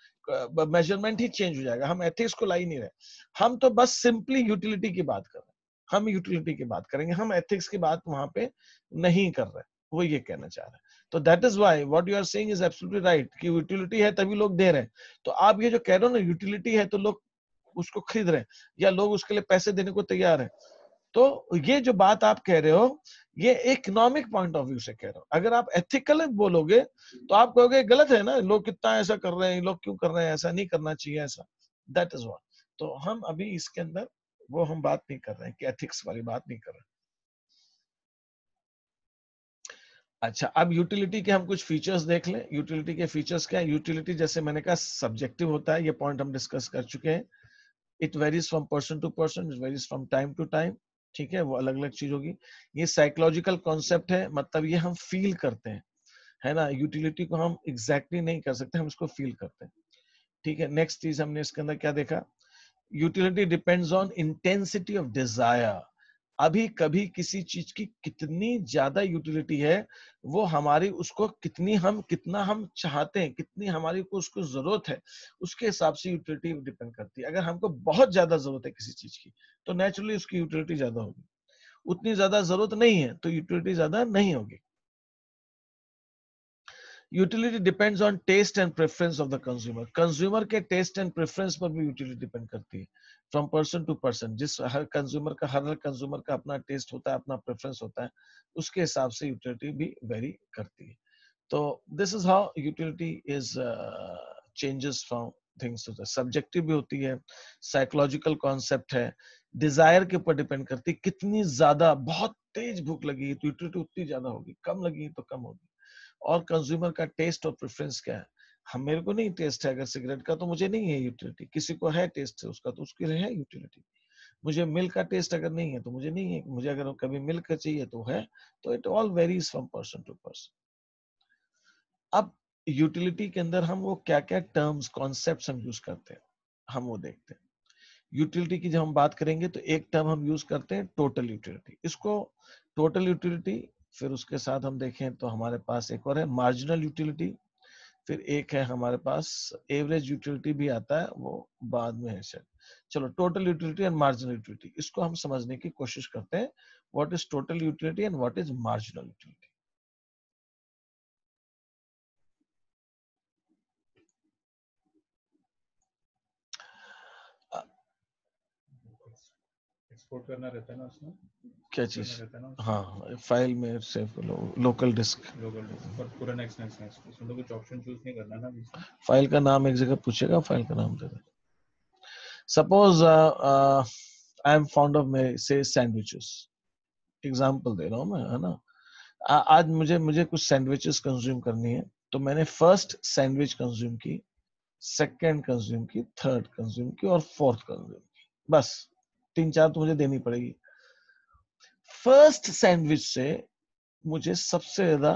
मेजरमेंट ही चेंज हो जाएगा. हम एथिक्स को ला ही नहीं रहे, हम तो बस सिंपली यूटिलिटी की बात कर रहे हैं. हम यूटिलिटी की बात करेंगे, हम एथिक्स की बात वहां पे नहीं कर रहे. वो ये कहना चाह रहे हैं. तो that is why what you are saying is absolutely right कि यूटिलिटी है तभी लोग दे रहे हैं. तो आप ये जो कह रहे हो ना यूटिलिटी है तो लोग उसको खरीद रहे हैं या लोग उसके लिए पैसे देने को तैयार हैं, तो ये जो बात आप कह रहे हो ये इकोनॉमिक पॉइंट ऑफ व्यू से कह रहे हो. अगर आप एथिकल बोलोगे तो आप कहोगे गलत है ना, लोग कितना ऐसा कर रहे हैं, लोग क्यों कर रहे हैं, ऐसा नहीं करना चाहिए ऐसा. That is what. तो हम अभी इसके अंदर वो हम बात नहीं कर रहे हैं कि एथिक्स वाली बात नहीं कर रहे. अच्छा, अब यूटिलिटी के हम कुछ फीचर्स देख लें. यूटिलिटी के फीचर्स क्या है? यूटिलिटी जैसे मैंने कहा सब्जेक्टिव होता है, ये पॉइंट हम डिस्कस कर चुके हैं. It varies from person to person, it varies from time to time. ठीक है, वो अलग अलग चीज होगी. ये साइकोलॉजिकल कॉन्सेप्ट है, मतलब ये हम फील करते हैं, है ना. यूटिलिटी को हम एग्जैक्टली नहीं कर सकते, हम इसको फील करते हैं. ठीक है, नेक्स्ट चीज हमने इसके अंदर क्या देखा? Utility depends on intensity of desire. अभी कभी किसी चीज की कितनी ज्यादा यूटिलिटी है, वो हमारी उसको कितना हम चाहते हैं, कितनी हमारी को उसको जरूरत है, उसके हिसाब से यूटिलिटी डिपेंड करती है. अगर हमको बहुत ज्यादा जरूरत है किसी चीज की तो नेचुरली उसकी यूटिलिटी ज्यादा होगी. उतनी ज्यादा जरूरत नहीं है तो यूटिलिटी ज्यादा नहीं होगी. Utility depends on taste and preference of the consumer. Consumer के टेस्ट एंड प्रेफरेंस पर भी यूटिलिटी डिपेंड करती है, फ्रॉम पर्सन टू पर्सन. जिस हर कंज्यूमर का अपना टेस्ट होता है, अपना प्रेफरेंस होता है, उसके हिसाब से यूटिलिटी भी वेरी करती है. तो this is how utility is changes from things to. Subjective भी होती है, साइकोलॉजिकल कॉन्सेप्ट है, डिजायर के ऊपर डिपेंड करती है. कितनी ज्यादा, बहुत तेज भूख लगी तो यूटिलिटी उतनी ज्यादा होगी, कम लगी तो कम होगी. और कंज्यूमर का टेस्ट और प्रेफरेंस क्या है. हम मेरे को नहीं टेस्ट है अगर सिगरेट का, तो मुझे नहीं है यूटिलिटी. किसी को है टेस्ट है उसका, तो उसके लिए है यूटिलिटी. मुझे मिल्क का टेस्ट अगर नहीं है तो मुझे नहीं है. मुझे अगर कभी मिल्क का चाहिए तो है. तो it all varies from person to person. अब यूटिलिटी के अंदर हम वो क्या क्या टर्म्स कॉन्सेप्ट्स हम यूज करते हैं, हम वो देखते हैं. यूटिलिटी की जब हम बात करेंगे तो एक टर्म हम यूज करते हैं टोटल यूटिलिटी. इसको टोटल यूटिलिटी, फिर उसके साथ हम देखें तो हमारे पास एक और है मार्जिनल यूटिलिटी, फिर एक है हमारे पास एवरेज यूटिलिटी भी आता है, वो बाद में है शायद. चलो, total utility and marginal utility, इसको हम समझने की कोशिश करते हैं. What is total utility and what is marginal utility. Export करना रहता है ना उसमें, क्या चीज? रहता है ना हाँ, फाइल में सेव कर लो, लोकल डिस्क. लोकल पर पूरा नेक्स्ट उसमें तो कुछ ऑप्शन चूज नहीं करना ना बीच में. फाइल का नाम एक जगह पूछेगा, फाइल का नाम दे दे. Suppose I am fond of से सैंडविचेस, एग्जांपल दे रहा हूं मैं, है ना. आज मुझे कुछ सैंडविचेस कंज्यूम करनी है, तो मैंने फर्स्ट सैंडविच कंज्यूम की, सेकंड कंज्यूम की, थर्ड कंज्यूम की और फोर्थ कंज्यूम की. बस 3-4 तो मुझे देनी पड़ेगी. फर्स्ट सैंडविच से मुझे सबसे ज्यादा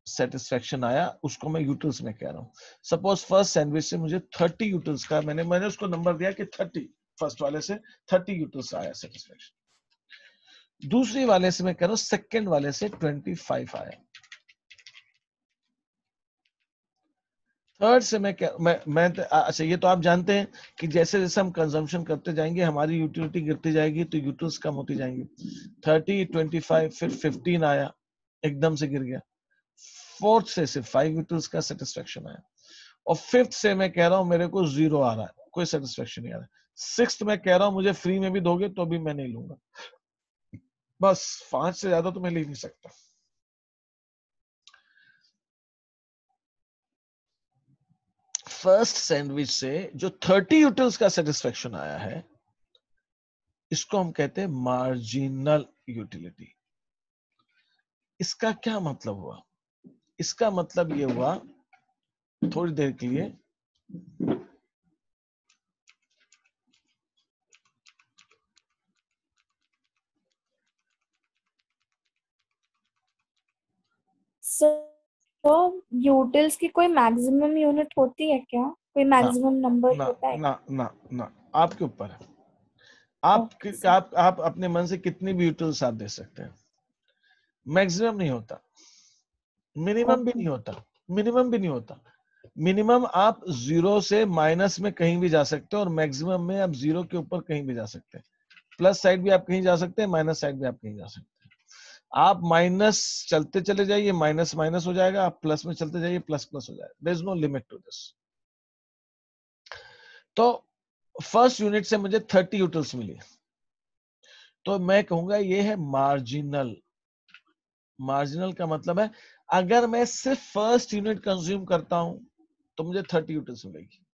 सेटिस्फेक्शन आया उसको मैं यूटिल्स में कह रहा हूँ। सपोज फर्स्ट सैंडविच से मुझे 30 यूटिल्स का मैंने उसको नंबर दिया कि 30, फर्स्ट वाले से 30 यूटिल्स आया सेटिस्फेक्शन। दूसरी वाले से मैं कह रहा हूँ सेकंड वाले से 25 आया। थर्ड से अच्छा ये तो आप जानते हैं कि जैसे जैसे हम कंजम्पशन करते जाएंगे हमारी यूटिलिटी गिरती जाएगी तो यूटिल्स कम होती जाएंगी। 30, 25 फिर 15 आया, एकदम से गिर गया। फोर्थ से सिर्फ 5 यूटिल्स का सेटिस्फेक्शन आया और फिफ्थ से मैं कह रहा हूं मेरे को 0 आ रहा है, कोई सेटिस्फेक्शन नहीं आ रहा है। सिक्स्थ में कह रहा हूं मुझे फ्री में भी दोगे तो भी मैं नहीं लूंगा। बस 5 से ज्यादा तो मैं ले नहीं सकता। फर्स्ट सैंडविच से जो 30 यूटिल्स का सेटिस्फेक्शन आया है इसको हम कहते हैं मार्जिनल यूटिलिटी। इसका क्या मतलब हुआ? इसका मतलब ये हुआ, थोड़ी देर के लिए तो यूटिल्स की कोई मैक्सिमम यूनिट होती है क्या? कोई मैक्सिमम नंबर ना होता है? ना ना ना, आपके ऊपर है। आप अपने मन से कितनी भी यूटिल्स आप दे सकते हैं, मैक्सिमम नहीं होता, मिनिमम भी नहीं होता, मिनिमम भी नहीं होता। मिनिमम आप 0 से माइनस में कहीं भी जा सकते हैं और मैक्सिमम में आप 0 के ऊपर कहीं भी जा सकते हैं। प्लस साइड भी आप कहीं जा सकते हैं, माइनस साइड भी आप कहीं जा सकते हैं। आप माइनस चलते चले जाइए, माइनस माइनस हो जाएगा, आप प्लस में चलते जाइए, प्लस प्लस हो जाएगा। There is no limit to this. तो फर्स्ट यूनिट से मुझे 30 यूटिल्स मिली, तो मैं कहूंगा ये है मार्जिनल। मार्जिनल का मतलब है अगर मैं सिर्फ फर्स्ट यूनिट कंज्यूम करता हूं तो मुझे 30 यूटिल्स मिलेगी।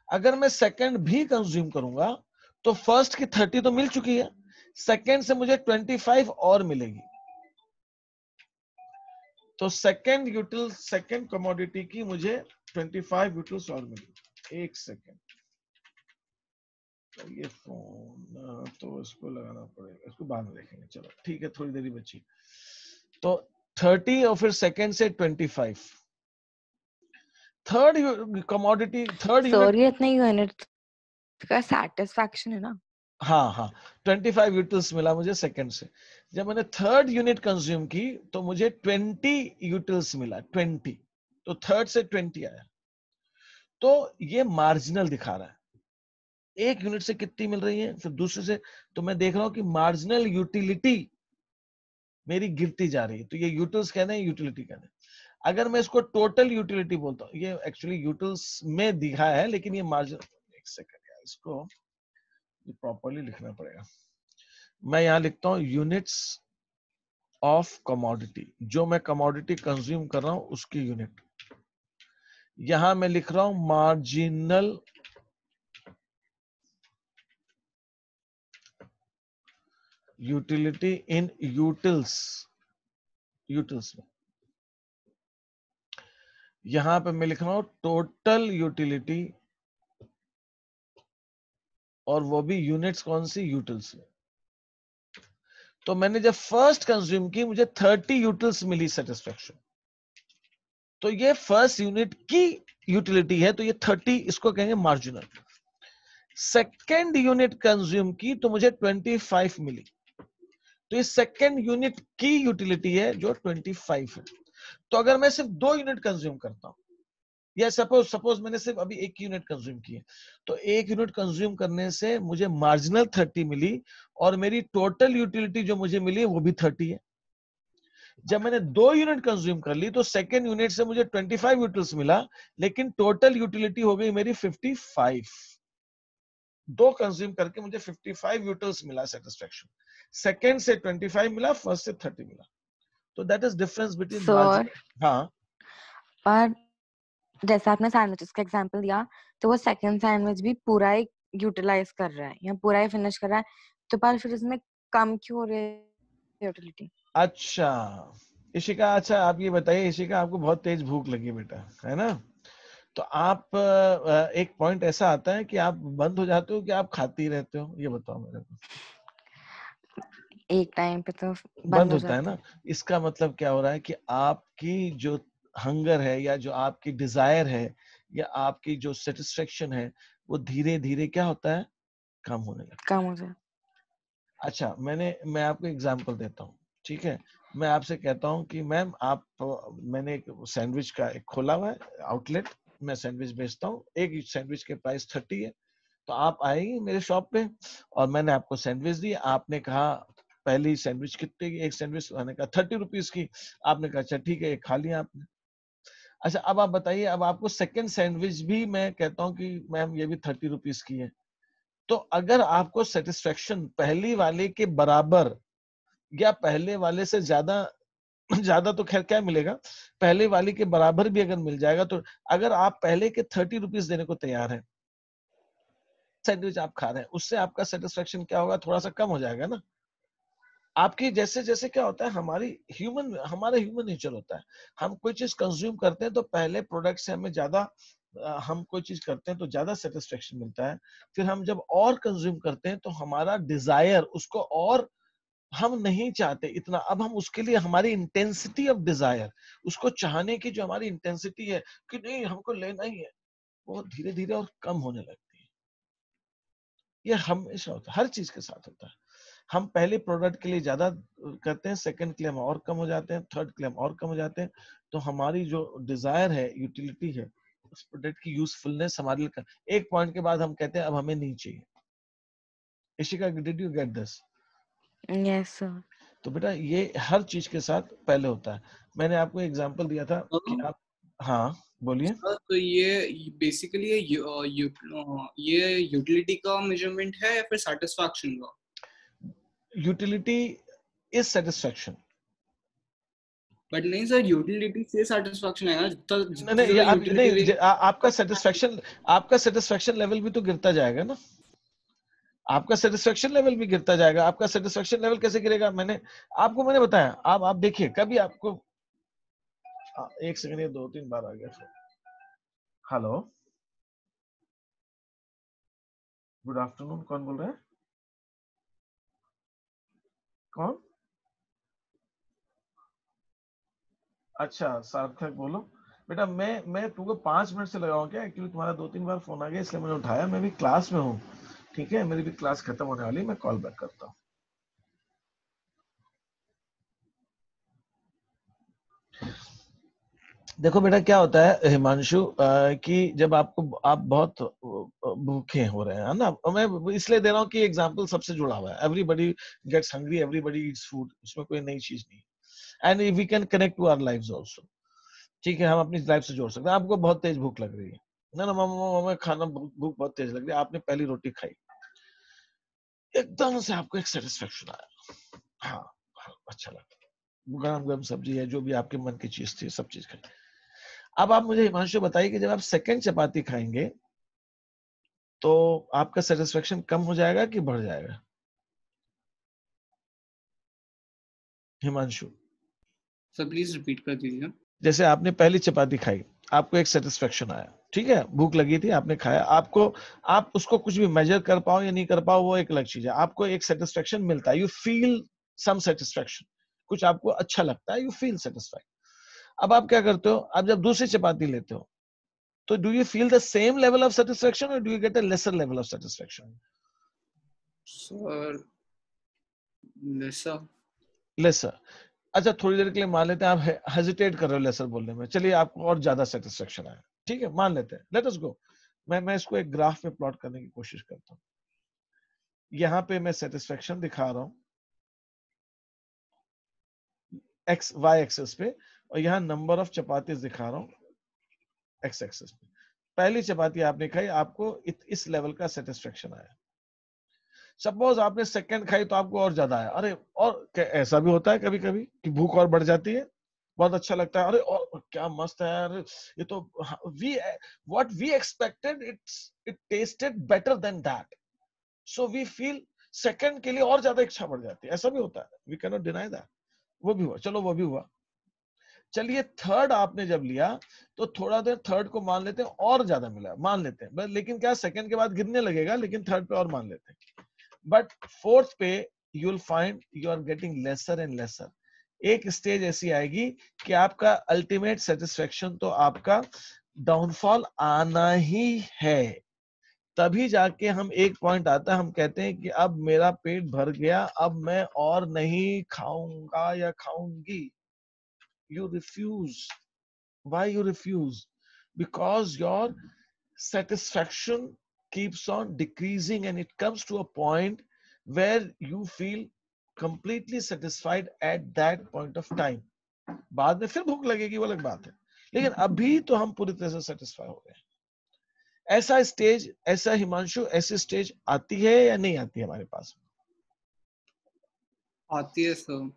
अगर मैं सेकंड भी कंज्यूम करूंगा तो फर्स्ट की 30 तो मिल चुकी है, सेकंड से मुझे 25 और मिलेगी। तो सेकंड कमोडिटी की मुझे 25 यूटिल्स और मिली। एक सेकंड, तो ये फोन तो इसको लगाना पड़ेगा, इसको बाद में देखेंगे। चलो ठीक है, थोड़ी देरी बची। तो 30 और फिर सेकंड से 25। Third commodity, third unit, sir ये इतने यूनिट का सेटिस्फैक्शन है ना। हाँ 25 यूटिल्स मिला मुझे सेकंड से। जब मैंने थर्ड यूनिट कंज्यूम की तो मुझे 20 यूटिल्स मिला, 20। तो थर्ड से 20 आया। तो ये मार्जिनल दिखा रहा है, एक यूनिट से कितनी मिल रही है, फिर दूसरे से। तो मैं देख रहा हूं कि मार्जिनल यूटिलिटी मेरी गिरती जा रही है। तो ये यूटिल्स कहते हैं, यूटिलिटी कहते हैं। अगर मैं इसको टोटल यूटिलिटी बोलता हूँ, ये एक्चुअली यूटिल्स में दिखा है लेकिन ये मार्जिन, एक सेकंड यार, इसको प्रॉपर्ली लिखना पड़ेगा। मैं यहां लिखता हूं यूनिट्स ऑफ कमोडिटी, जो मैं कमोडिटी कंज्यूम कर रहा हूं उसकी यूनिट। यहां मैं लिख रहा हूं मार्जिनल यूटिलिटी इन यूटिल्स में। यहां पे मैं लिख रहा हूं टोटल यूटिलिटी, और वो भी यूनिट्स कौन सी, यूटिल्स में। तो मैंने जब फर्स्ट कंज्यूम की मुझे 30 यूटिल्स मिली सेटिस्फेक्शन, तो ये फर्स्ट यूनिट की यूटिलिटी है, तो ये 30, इसको कहेंगे मार्जिनल। सेकेंड यूनिट कंज्यूम की तो मुझे 25 मिली, तो ये सेकेंड यूनिट की यूटिलिटी है जो 25 है। तो अगर मैं सिर्फ 2 यूनिट कंज्यूम करता हूं, या सपोज मैंने सिर्फ अभी 1 यूनिट कंज्यूम की है, तो 1 यूनिट कंज्यूम करने से मुझे मार्जिनल 30 मिली और मेरी टोटल यूटिलिटी जो मुझे मिली वो भी 30 है। जब मैंने 2 यूनिट कंज्यूम कर ली तो सेकेंड यूनिट से मुझे 25 यूटिल्स मिला, लेकिन टोटल यूटिलिटी हो गई मेरी 55। 2 कंज्यूम करके मुझे 55 यूटिल्स मिला सेटिस्फेक्शन, सेकेंड से 25 मिला, फर्स्ट से 30 मिला। तो that is difference between margin. हाँ, पर जैसे आपने सैंडविचेस का एग्जांपल दिया, तो वो सेकंड सैंडविच भी पूरा ही यूटिलाइज कर रहा है या पूरा ही फिनिश कर रहा है, तो पर फिर इसमें कम क्यों हो रही है यूटिलिटी? अच्छा इशिका, अच्छा आप ये बताइए इशिका, आपको बहुत तेज भूख लगी बेटा, है ना? तो आप एक पॉइंट ऐसा आता है कि आप बंद हो जाते हो कि आप खाती रहते हो, ये बताओ मेरे को। एक टाइम पे तो बंद बंद हो होता है जाता ना। है। इसका मतलब क्या हो रहा है कि आपकी जो हंगर है या जो आपकी डिजायर है या आपकी जो सेटिस्फेक्शन है वो धीरे धीरे क्या होता है, कम होने लगता कम हो जाता है। अच्छा, मैं आपको एग्जांपल देता हूँ, ठीक है। मैं आपसे कहता हूँ कि मैम आप, मैंने एक सैंडविच का एक खोला हुआ है आउटलेट, मैं सैंडविच बेचता हूँ, एक सैंडविच के प्राइस 30 है, तो आप आएंगे मेरे शॉप पे और मैंने आपको सैंडविच दी, आपने कहा पहली सैंडविच कितने की, एक सैंडविच मैंने कहा 30 रुपीज की, आपने कहा अच्छा ठीक है, एक खा लिया आपने। अच्छा अब आप बताइए, अब आपको सेकंड सैंडविच भी मैं कहता हूँ कि मैम ये भी 30 रुपीज की है, तो अगर आपको सेटिस्फेक्शन पहली वाले के बराबर या पहले वाले से ज्यादा ज्यादा तो खैर क्या मिलेगा, पहले वाले के बराबर भी अगर मिल जाएगा, तो अगर आप पहले के 30 रुपीज देने को तैयार हैं, सैंडविच आप खा रहे हैं, उससे आपका सेटिस्फेक्शन क्या होगा, थोड़ा सा कम हो जाएगा ना। आपकी जैसे जैसे क्या होता है, हमारा ह्यूमन नेचर होता है, हम कोई चीज कंज्यूम करते हैं तो पहले प्रोडक्ट से हमें ज्यादा, हम कोई चीज करते हैं तो ज्यादा सेटिस्फेक्शन मिलता है, फिर हम जब और कंज्यूम करते हैं तो हमारा डिजायर उसको और, हम नहीं चाहते इतना, अब हम उसके लिए हमारी इंटेंसिटी ऑफ डिजायर, उसको चाहने की जो हमारी इंटेंसिटी है कि नहीं हमको लेना ही है, वो धीरे धीरे और कम होने लगती है। ये हमेशा होता है, हर चीज के साथ होता है। हम पहले प्रोडक्ट के लिए ज्यादा करते हैं, सेकंड के लिए हम और कम हो जाते हैं, थर्ड के लिए हम और कम हो जाते हैं, तो हमारी जो डिजायर है, यूटिलिटी है, उस प्रोडक्ट की यूजफुलनेस हमारे लिए एक पॉइंट के बाद हम कहते हैं अब हमें नहीं चाहिए। Ishika, did you get this? है। Yes sir. तो बेटा ये हर चीज के साथ पहले होता है। मैंने आपको एग्जांपल दिया था कि आप, हाँ बोलिए। तो ये बेसिकली ये यूटिलिटी का मेजरमेंट है या फिर सेटिस्फैक्शन का? Utility is satisfaction. बट नहीं सर, यूटिलिटी से सेटिस्फैक्शन है ना, जितना नहीं जितनी नहीं, ज्यादा यूटिलिटी आपका सेटिस्फैक्शन लेवल भी तो गिरता जाएगा ना, आपका सेटिस्फेक्शन लेवल भी गिरता जाएगा। आपका सेटिस्फेक्शन लेवल कैसे गिरेगा, मैंने बताया, आप देखिए कभी आपको, एक सेकंड, ये 2-3 बार आ गया। हेलो, गुड आफ्टरनून, कौन बोल रहे हैं, कौन? अच्छा सार्थक, बोलो बेटा। मैं तुमको 5 मिनट से लगाऊं क्या, एक्चुअली तुम्हारा 2-3 बार फोन आ गया इसलिए मैंने उठाया, मैं भी क्लास में हूँ, ठीक है, मेरी भी क्लास खत्म होने वाली है, मैं कॉल बैक करता हूँ। देखो बेटा क्या होता है हिमांशु, कि जब आप बहुत भूखे हो रहे हैं ना, मैं इसलिए दे रहा हूँ कि एग्जांपल सबसे जुड़ा हुआ है, everybody gets hungry, everybody eats food, उसमें कोई नई चीज नहीं, and we can connect to our lives also, ठीक है, हम अपनी लाइफ से जोड़ सकते हैं। आपको बहुत तेज भूख लग रही है ना, मम्मा खाना, भूख बहुत तेज लग रही है, आपने पहली रोटी खाई, एकदम से आपको एक सेटिस्फेक्शन आया, हाँ, अच्छा लगा, गरम गरम सब्जी है, जो भी आपके मन की चीज थी सब चीज खाई। अब आप मुझे हिमांशु बताइए कि जब आप सेकंड चपाती खाएंगे तो आपका सेटिस्फेक्शन कम हो जाएगा कि बढ़ जाएगा, हिमांशु? सर प्लीज रिपीट कर दीजिए। जैसे आपने पहली चपाती खाई, आपको एक सेटिस्फेक्शन आया, ठीक है, भूख लगी थी, आपने खाया, आप उसको कुछ भी मेजर कर पाओ या नहीं कर पाओ वो एक अलग चीज है, आपको एक सेटिस्फेक्शन मिलता है, यू फील सम सेटिस्फेक्शन, कुछ आपको अच्छा लगता है, यू फील सेटिस्फाइड। अब आप क्या करते हो, आप जब दूसरी चपाती लेते हो तो do you feel the same level of satisfaction और do you get a lesser level of satisfaction? Sir lesser. Lesser. अच्छा थोड़ी देर के लिए मान लेते हैं आप हेजिटेट कर रहे हो लेसर बोलने में, चलिए आपको और ज्यादा सेटिस्फेक्शन आया, ठीक है, मान लेते हैं, लेट अस गो। मैं इसको एक ग्राफ में प्लॉट करने की कोशिश करता हूँ। यहाँ पे मैं सेटिस्फेक्शन दिखा रहा हूँ एक्स वाई एक्सेस पे, और यहाँ नंबर ऑफ चपातीज दिखा रहा हूँ एक्स एक्सेस पे। पहली चपाती आपने खाई, आपको इस लेवल का सेटिस्फेक्शन आया। सपोज आपने सेकंड खाई तो आपको और ज्यादा आया, अरे, और ऐसा भी होता है कभी कभी कि भूख और बढ़ जाती है, बहुत अच्छा लगता है, अरे और क्या मस्त है यार, ये तो we what we expected, it tasted better than that, so we feel second के लिए और ज्यादा इच्छा बढ़ जाती है, ऐसा भी होता है, we can not deny that. वो भी हुआ, चलो वो भी हुआ। चलिए थर्ड आपने जब लिया तो थोड़ा देर थर्ड को मान लेते हैं और ज्यादा मिला, मान लेते हैं, लेकिन क्या सेकंड के बाद गिरने लगेगा, लेकिन थर्ड पे और मान लेते हैं, बट फोर्थ पे you will find you are getting lesser and lesser. एक स्टेज ऐसी आएगी कि आपका अल्टीमेट सेटिस्फेक्शन तो आपका डाउनफॉल आना ही है। तभी जाके हम एक पॉइंट आता है, हम कहते हैं कि अब मेरा पेट भर गया, अब मैं और नहीं खाऊंगा या खाऊंगी। You refuse. Why you refuse? Because your satisfaction keeps on decreasing and it comes to a point where you feel completely satisfied at that point of time. बाद में फिर भूख लगेगी, वो अलग बात है, लेकिन अभी तो हम पूरी तरह से सेटिस्फाई हो गए। ऐसा स्टेज, ऐसा हिमांशु, ऐसी स्टेज आती है या नहीं आती है हमारे पास? आती है सर।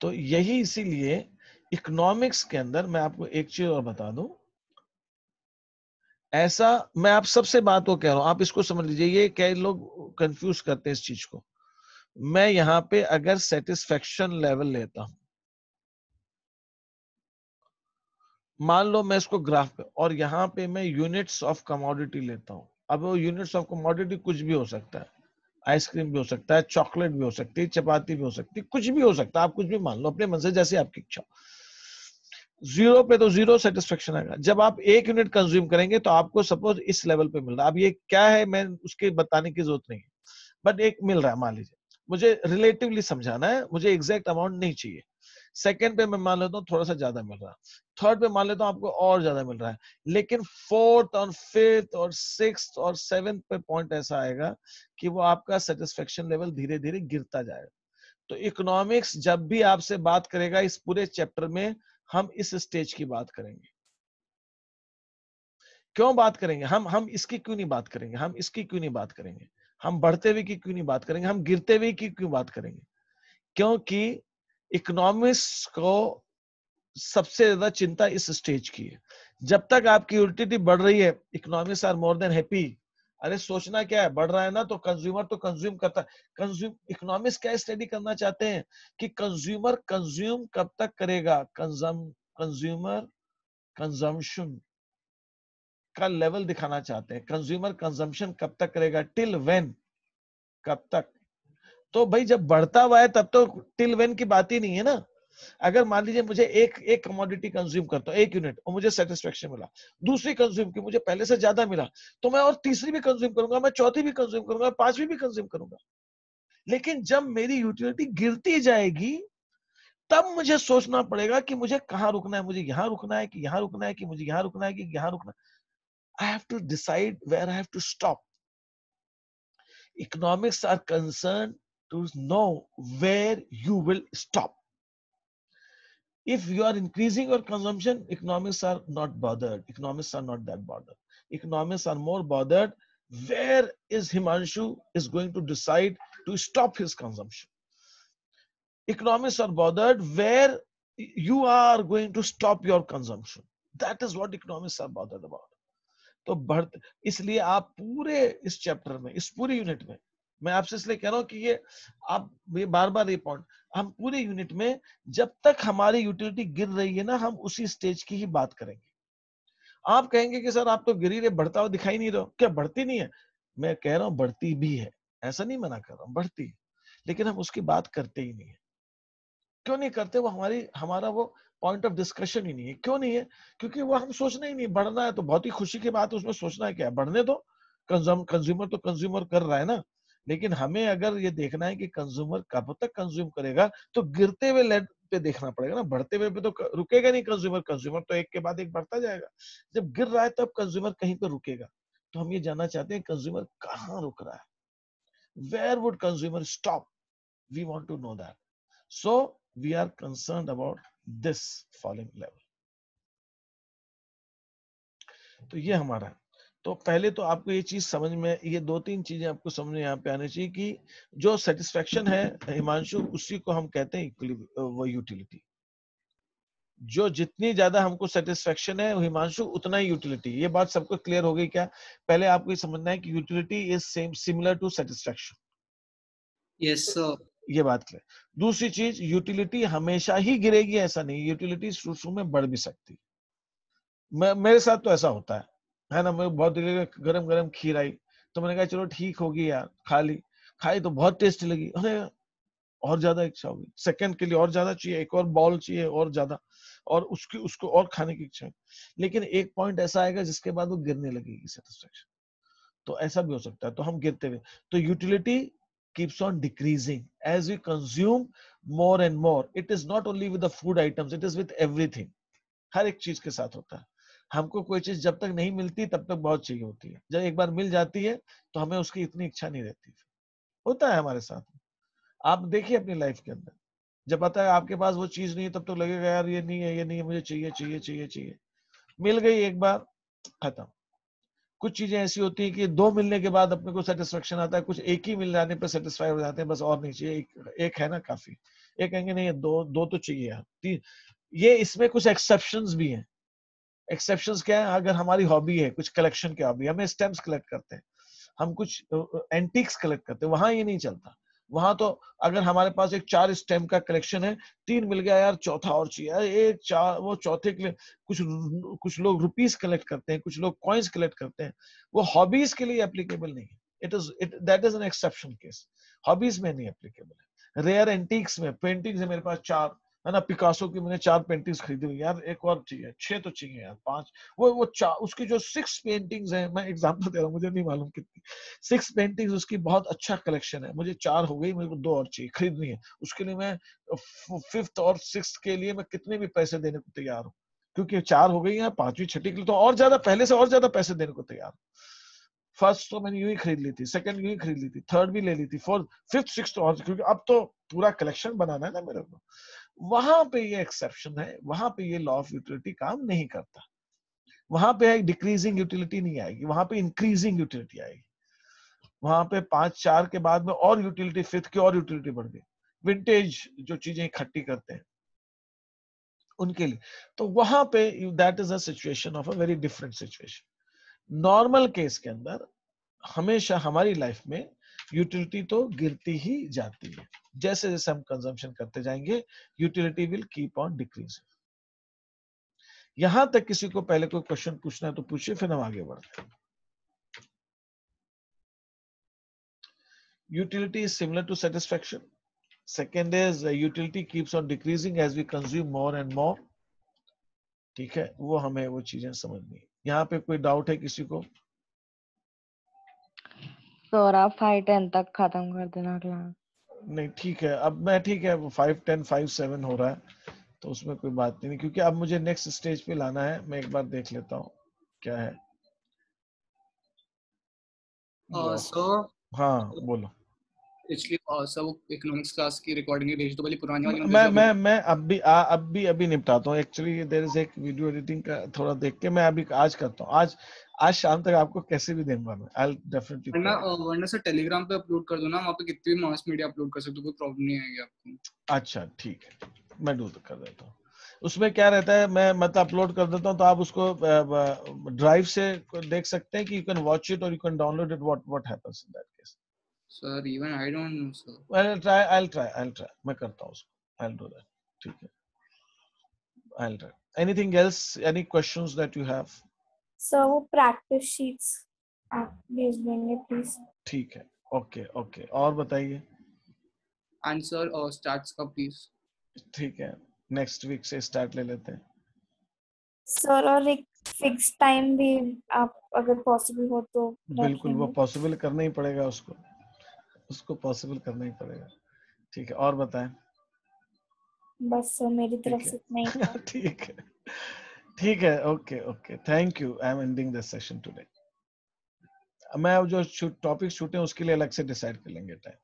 तो यही इसीलिए इकोनॉमिक्स के अंदर मैं आपको एक चीज और बता दूं, ऐसा मैं आप सबसे बात को कह रहा हूं, आप इसको समझ लीजिए। ये कई लोग कंफ्यूज करते हैं इस चीज को। मैं यहां पे अगर सेटिस्फेक्शन लेवल लेता हूं, मान लो मैं इसको ग्राफ पे, और यहां पे मैं यूनिट्स ऑफ कमोडिटी लेता हूं। अब वो यूनिट्स ऑफ कमोडिटी कुछ भी हो सकता है, आइसक्रीम भी हो सकता है, चॉकलेट भी हो सकती है, चपाती भी हो सकती है, कुछ भी हो सकता है, आप कुछ भी मान लो अपने मन से, जैसे आपकी इच्छा। जीरो पे तो जीरो सेटिस्फेक्शन आएगा। जब आप 1 यूनिट कंज्यूम करेंगे तो आपको सपोज इस लेवल पे मिल रहा है। अब ये क्या है मैं उसके बताने की जरूरत नहीं है, बट एक मिल रहा है, मान लीजिए, मुझे रिलेटिवली समझाना है, मुझे एग्जैक्ट अमाउंट नहीं चाहिए। सेकंड पे मैं मान लेता हूँ थोड़ा सा ज्यादा मिल रहा है, थर्ड पे मान लेता हूँ आपको और ज्यादा मिल रहा है, लेकिन फोर्थ और फिफ्थ और सिक्स्थ और सेवेंथ पे पॉइंट ऐसा आएगा कि वो आपका सेटिस्फेक्शन लेवल धीरे धीरे गिरता जाएगा। तो इकोनॉमिक्स जब भी आपसे बात करेगा इस पूरे चैप्टर में, हम इस स्टेज की बात करेंगे। क्यों बात करेंगे? हम इसकी क्यों नहीं बात करेंगे? हम इसकी क्यों नहीं बात करेंगे? हम बढ़ते हुए की क्यों नहीं बात करेंगे? हम गिरते हुए की क्यों बात करेंगे? क्योंकि इकोनॉमिक्स को सबसे ज्यादा चिंता इस स्टेज की है। जब तक आपकी यूटिलिटी बढ़ रही है, economics are more than happy. अरे सोचना क्या है, बढ़ रहा है ना, तो कंज्यूमर तो कंज्यूम करता है। इकोनॉमिक्स क्या स्टडी करना चाहते हैं कि कंज्यूमर कंज्यूम कब तक करेगा? कंज्यूमर कंजम्पशन का लेवल दिखाना चाहते हैं। कंज्यूमर कंजम्पशन कब तक करेगा? टिल व्हेन, कब तक? तो भाई जब बढ़ता हुआ है तब तो टिल व्हेन की बात ही नहीं है ना। अगर मान लीजिए मुझे एक कमोडिटी कंज्यूम करता हूं 1 यूनिट और मुझे सेटिस्फेक्शन मिला, दूसरी कंज्यूम की मुझे पहले से ज्यादा मिला, तो मैं और तीसरी भी कंज्यूम करूंगा, मैं चौथी भी कंज्यूम करूंगा, पांचवी भी कंज्यूम करूंगा। लेकिन जब मेरी यूटिलिटी गिरती जाएगी तब मुझे सोचना पड़ेगा कि मुझे कहां रुकना है, मुझे यहां रुकना है कि यहां रुकना है, कि मुझे यहां रुकना है कि यहां रुकना है। I have to decide where I have to stop. Economics are concerned to know where you will stop. If you are increasing your consumption, economics are not bothered. Economics are not that bothered. Economics are more bothered where is Himanshu is going to decide to stop his consumption. Economics are bothered where you are going to stop your consumption. That is what economics are bothered about. तो बढ़ते, इसलिए आप पूरे इस chapter में, इस पूरे unit में, मैं आपसे इसलिए कह रहा हूं कि ये आप ये बार बार ये पॉइंट, हम पूरे यूनिट में जब तक हमारी यूटिलिटी गिर रही है ना, हम उसी स्टेज की ही बात करेंगे। आप कहेंगे कि सर आप तो गिरी रहे, बढ़ता हुआ दिखाई नहीं रहा, क्या बढ़ती नहीं है? मैं कह रहा हूं बढ़ती भी है, ऐसा नहीं मना कर रहा हूं, बढ़ती है, लेकिन हम उसकी बात करते ही नहीं है। क्यों नहीं करते? वो हमारा वो पॉइंट ऑफ डिस्कशन ही नहीं है। क्यों नहीं है? क्योंकि वो हम सोचना ही नहीं। बढ़ना है तो बहुत ही खुशी की बात है, उसमें सोचना है क्या है? बढ़ने दो, कंज्यूमर तो कंज्यूमर कर रहा है ना। लेकिन हमें अगर ये देखना है कि कंज्यूमर कब तक कंज्यूम करेगा, तो गिरते हुए लेवल पे देखना पड़ेगा ना। बढ़ते हुए पे तो रुकेगा नहीं कंज्यूमर तो एक के बाद एक बढ़ता जाएगा। जब गिर रहा है तब कंज्यूमर कहीं पर रुकेगा। तो हम ये जानना चाहते हैं कंज्यूमर कहाँ रुक रहा है, where would consumer stop, we want to know that. So we are concerned about this falling level. तो ये हमारा है। तो पहले तो आपको ये चीज समझ में, ये 2-3 चीजें आपको समझ में यहाँ पे आनी चाहिए कि जो सेटिस्फेक्शन है हिमांशु, उसी को हम कहते हैं वो यूटिलिटी। जो जितनी ज्यादा हमको सेटिस्फेक्शन है हिमांशु, उतना ही यूटिलिटी। ये बात सबको क्लियर हो गई क्या? पहले आपको ये समझना है कि utility is same similar to satisfaction. Yes sir. ये बात क्लियर। दूसरी चीज, यूटिलिटी हमेशा ही गिरेगी ऐसा नहीं, यूटिलिटी शुरू में बढ़ भी सकती। मेरे साथ तो ऐसा होता है ना। मैं बहुत गरम गरम खीर आई तो मैंने कहा चलो ठीक होगी यार, खा ली, खाई तो बहुत टेस्टी लगी, अरे और ज्यादा इच्छा होगी, सेकंड के लिए और ज्यादा चाहिए, एक और बॉल चाहिए और ज्यादा, और उसको और खाने की इच्छा है। लेकिन एक पॉइंट ऐसा आएगा जिसके बाद वो गिरने लगेगी सेटिस्फेक्शन, तो ऐसा भी हो सकता है, तो हम गिरते हुए, तो utility keeps on decreasing as we consume more and more. It is not only with the food items, it is with everything. हर एक चीज के साथ होता है। हमको कोई चीज जब तक नहीं मिलती तब तक बहुत चाहिए होती है, जब एक बार मिल जाती है तो हमें उसकी इतनी इच्छा नहीं रहती। होता है हमारे साथ, आप देखिए अपनी लाइफ के अंदर, जब पता है आपके पास वो चीज नहीं है तब तो लगेगा यार ये नहीं है, ये नहीं है, मुझे चाहिए चाहिए चाहिए चाहिए। मिल गई एक बार, खत्म। कुछ चीजें ऐसी होती है कि दो मिलने के बाद अपने को सेटिस्फेक्शन आता है, कुछ एक ही मिल जाने पर सेटिस्फाई हो जाते हैं, बस और नहीं चाहिए, एक है ना काफी। एक कहेंगे नहीं दो तो चाहिए यार, तीन। ये इसमें कुछ एक्सेप्शंस भी हैं। एक्सेप्शंस क्या है? अगर हमारी हॉबी है कुछ कलेक्शन की हॉबी, हमें स्टैम्प्स कलेक्ट करते हैं, हम कुछ एंटीक्स कलेक्ट करते हैं, वहां ये नहीं चलता। वहां तो अगर हमारे पास एक 4 स्टैम्प का कलेक्शन है, 3 मिल गया यार, चौथा और चाहिए, एक चार, वो चौथे के लिए कुछ लोग रुपीस कलेक्ट करते हैं, कुछ लोग कॉइन्स कलेक्ट करते हैं। वो हॉबीज के लिए एप्लीकेबल नहीं है, that is an exception case, hobbies में नहीं एप्लीकेबल है। रेयर एंटीक्स में, पेंटिंग्स है मेरे पास 4 है ना, पिकासो की मैंने 4 पेंटिंग्स खरीदी हुई यार, एक और चाहिए, 6 तो चाहिए यार, 5। वो 4 उसकी जो 6 पेंटिंग्स हैं, मैं एग्जांपल दे रहा हूँ, मुझे नहीं मालूम कितनी 6 पेंटिंग्स, उसकी बहुत अच्छा कलेक्शन है, मुझे 4 हो गई, मेरे को 2 और चाहिए, खरीदनी है। उसके लिए मैं 5th और 6th के लिए मैं कितने भी पैसे देने को तैयार हूँ, क्योंकि 4 हो गई है, 5वीं 6ठी के लिए तो और ज्यादा, पहले से और ज्यादा पैसे देने को तैयार हूँ। फर्स्ट तो मैंने यूं ही खरीद ली थी, सेकंड यूं ही खरीद ली थी, थर्ड भी ले ली थी, फोर्थ, फिफ्थ, सिक्स्थ और, क्योंकि अब तो पूरा कलेक्शन बनाना है ना मेरे को। वहां पे ये एक्सेप्शन है, वहां पे ये लॉ ऑफ यूटिलिटी काम नहीं करता। वहां पे एक डिक्रीजिंग यूटिलिटी नहीं आएगी, वहां पे इंक्रीजिंग यूटिलिटी आएगी। वहां पे 5-4 के बाद में और यूटिलिटी, 5th की और यूटिलिटी बढ़ गई। विंटेज जो चीजें इकट्ठी करते हैं उनके लिए, तो वहां पे that is a situation of a very different situation. Normal case के अंदर हमेशा हमारी लाइफ में यूटिलिटी तो गिरती ही जाती है, जैसे जैसे हम कंजम्पशन करते जाएंगे utility will keep on decreasing. यहां तक किसी को पहले कोई क्वेश्चन पूछना है तो पूछिए, फिर हम आगे बढ़ते हैं। Utility is similar to satisfaction. Second is utility keeps on decreasing as we consume more and more. ठीक है, वो हमें वो चीजें समझनी है। यहाँ पे कोई डाउट है किसी को? सर आप 5-10 तक खत्म कर देना क्लास। नहीं ठीक है, अब मैं ठीक है 5-10 5-7 हो रहा है तो उसमें कोई बात नहीं, क्योंकि अब मुझे नेक्स्ट स्टेज पे लाना है। मैं एक बार देख लेता हूँ क्या है। सर हाँ बोलो। पिछली सर वो इकोनॉमिक्स क्लास की रिकॉर्डिंग भेज दो, वाली पुरानी वाली मत भेजो। मैं अभी निपटाता हूँ। एक्चुअली देयर इज एक वीडियो एडिटिंग का थोड़ा देख के मैं अभी आज करता हूँ। आज शाम तक आपको कैसे भी दूंगा मैं। I will definitely. वरना सर टेलीग्राम पे अपलोड कर दो ना, वहाँ पे कितनी भी मास मीडिया अपलोड कर सकते हो, कोई प्रॉब्लम नहीं आएगी आपको। अच्छा ठीक है, मैं कर देता हूँ। उसमें क्या रहता है, मैं मतलब अपलोड कर देता हूँ तो आप उसको ड्राइव से देख सकते हैं कि यू कैन वॉच इट और you can download it. What happens in that case? Sir even I don't know sir. I'll try मैं करता हूँ उसको। I'll do that। ठीक है, I'll try। Anything else? Any questions that you have? Sir वो practice sheets आप भेज देंगे प्लीज। ठीक है, ओके और बताइए। आंसर और स्टार्ट्स का प्लीज। ठीक है, नेक्स्ट वीक से स्टार्ट ले लेते हैं सर और एक फिक्स टाइम भी आप अगर पॉसिबल हो तो रख बिल्कुल, वो लेंगे। पॉसिबल करना ही पड़ेगा, उसको पॉसिबल करना ही पड़ेगा। ठीक है, और बताएं। बस सर मेरी तरफ ठीक से इतना ही था। है ठीक है, okay thank you. I am ending this session today. मैं अब जो टॉपिक छूटे हैं उसके लिए अलग से डिसाइड कर लेंगे टाइम।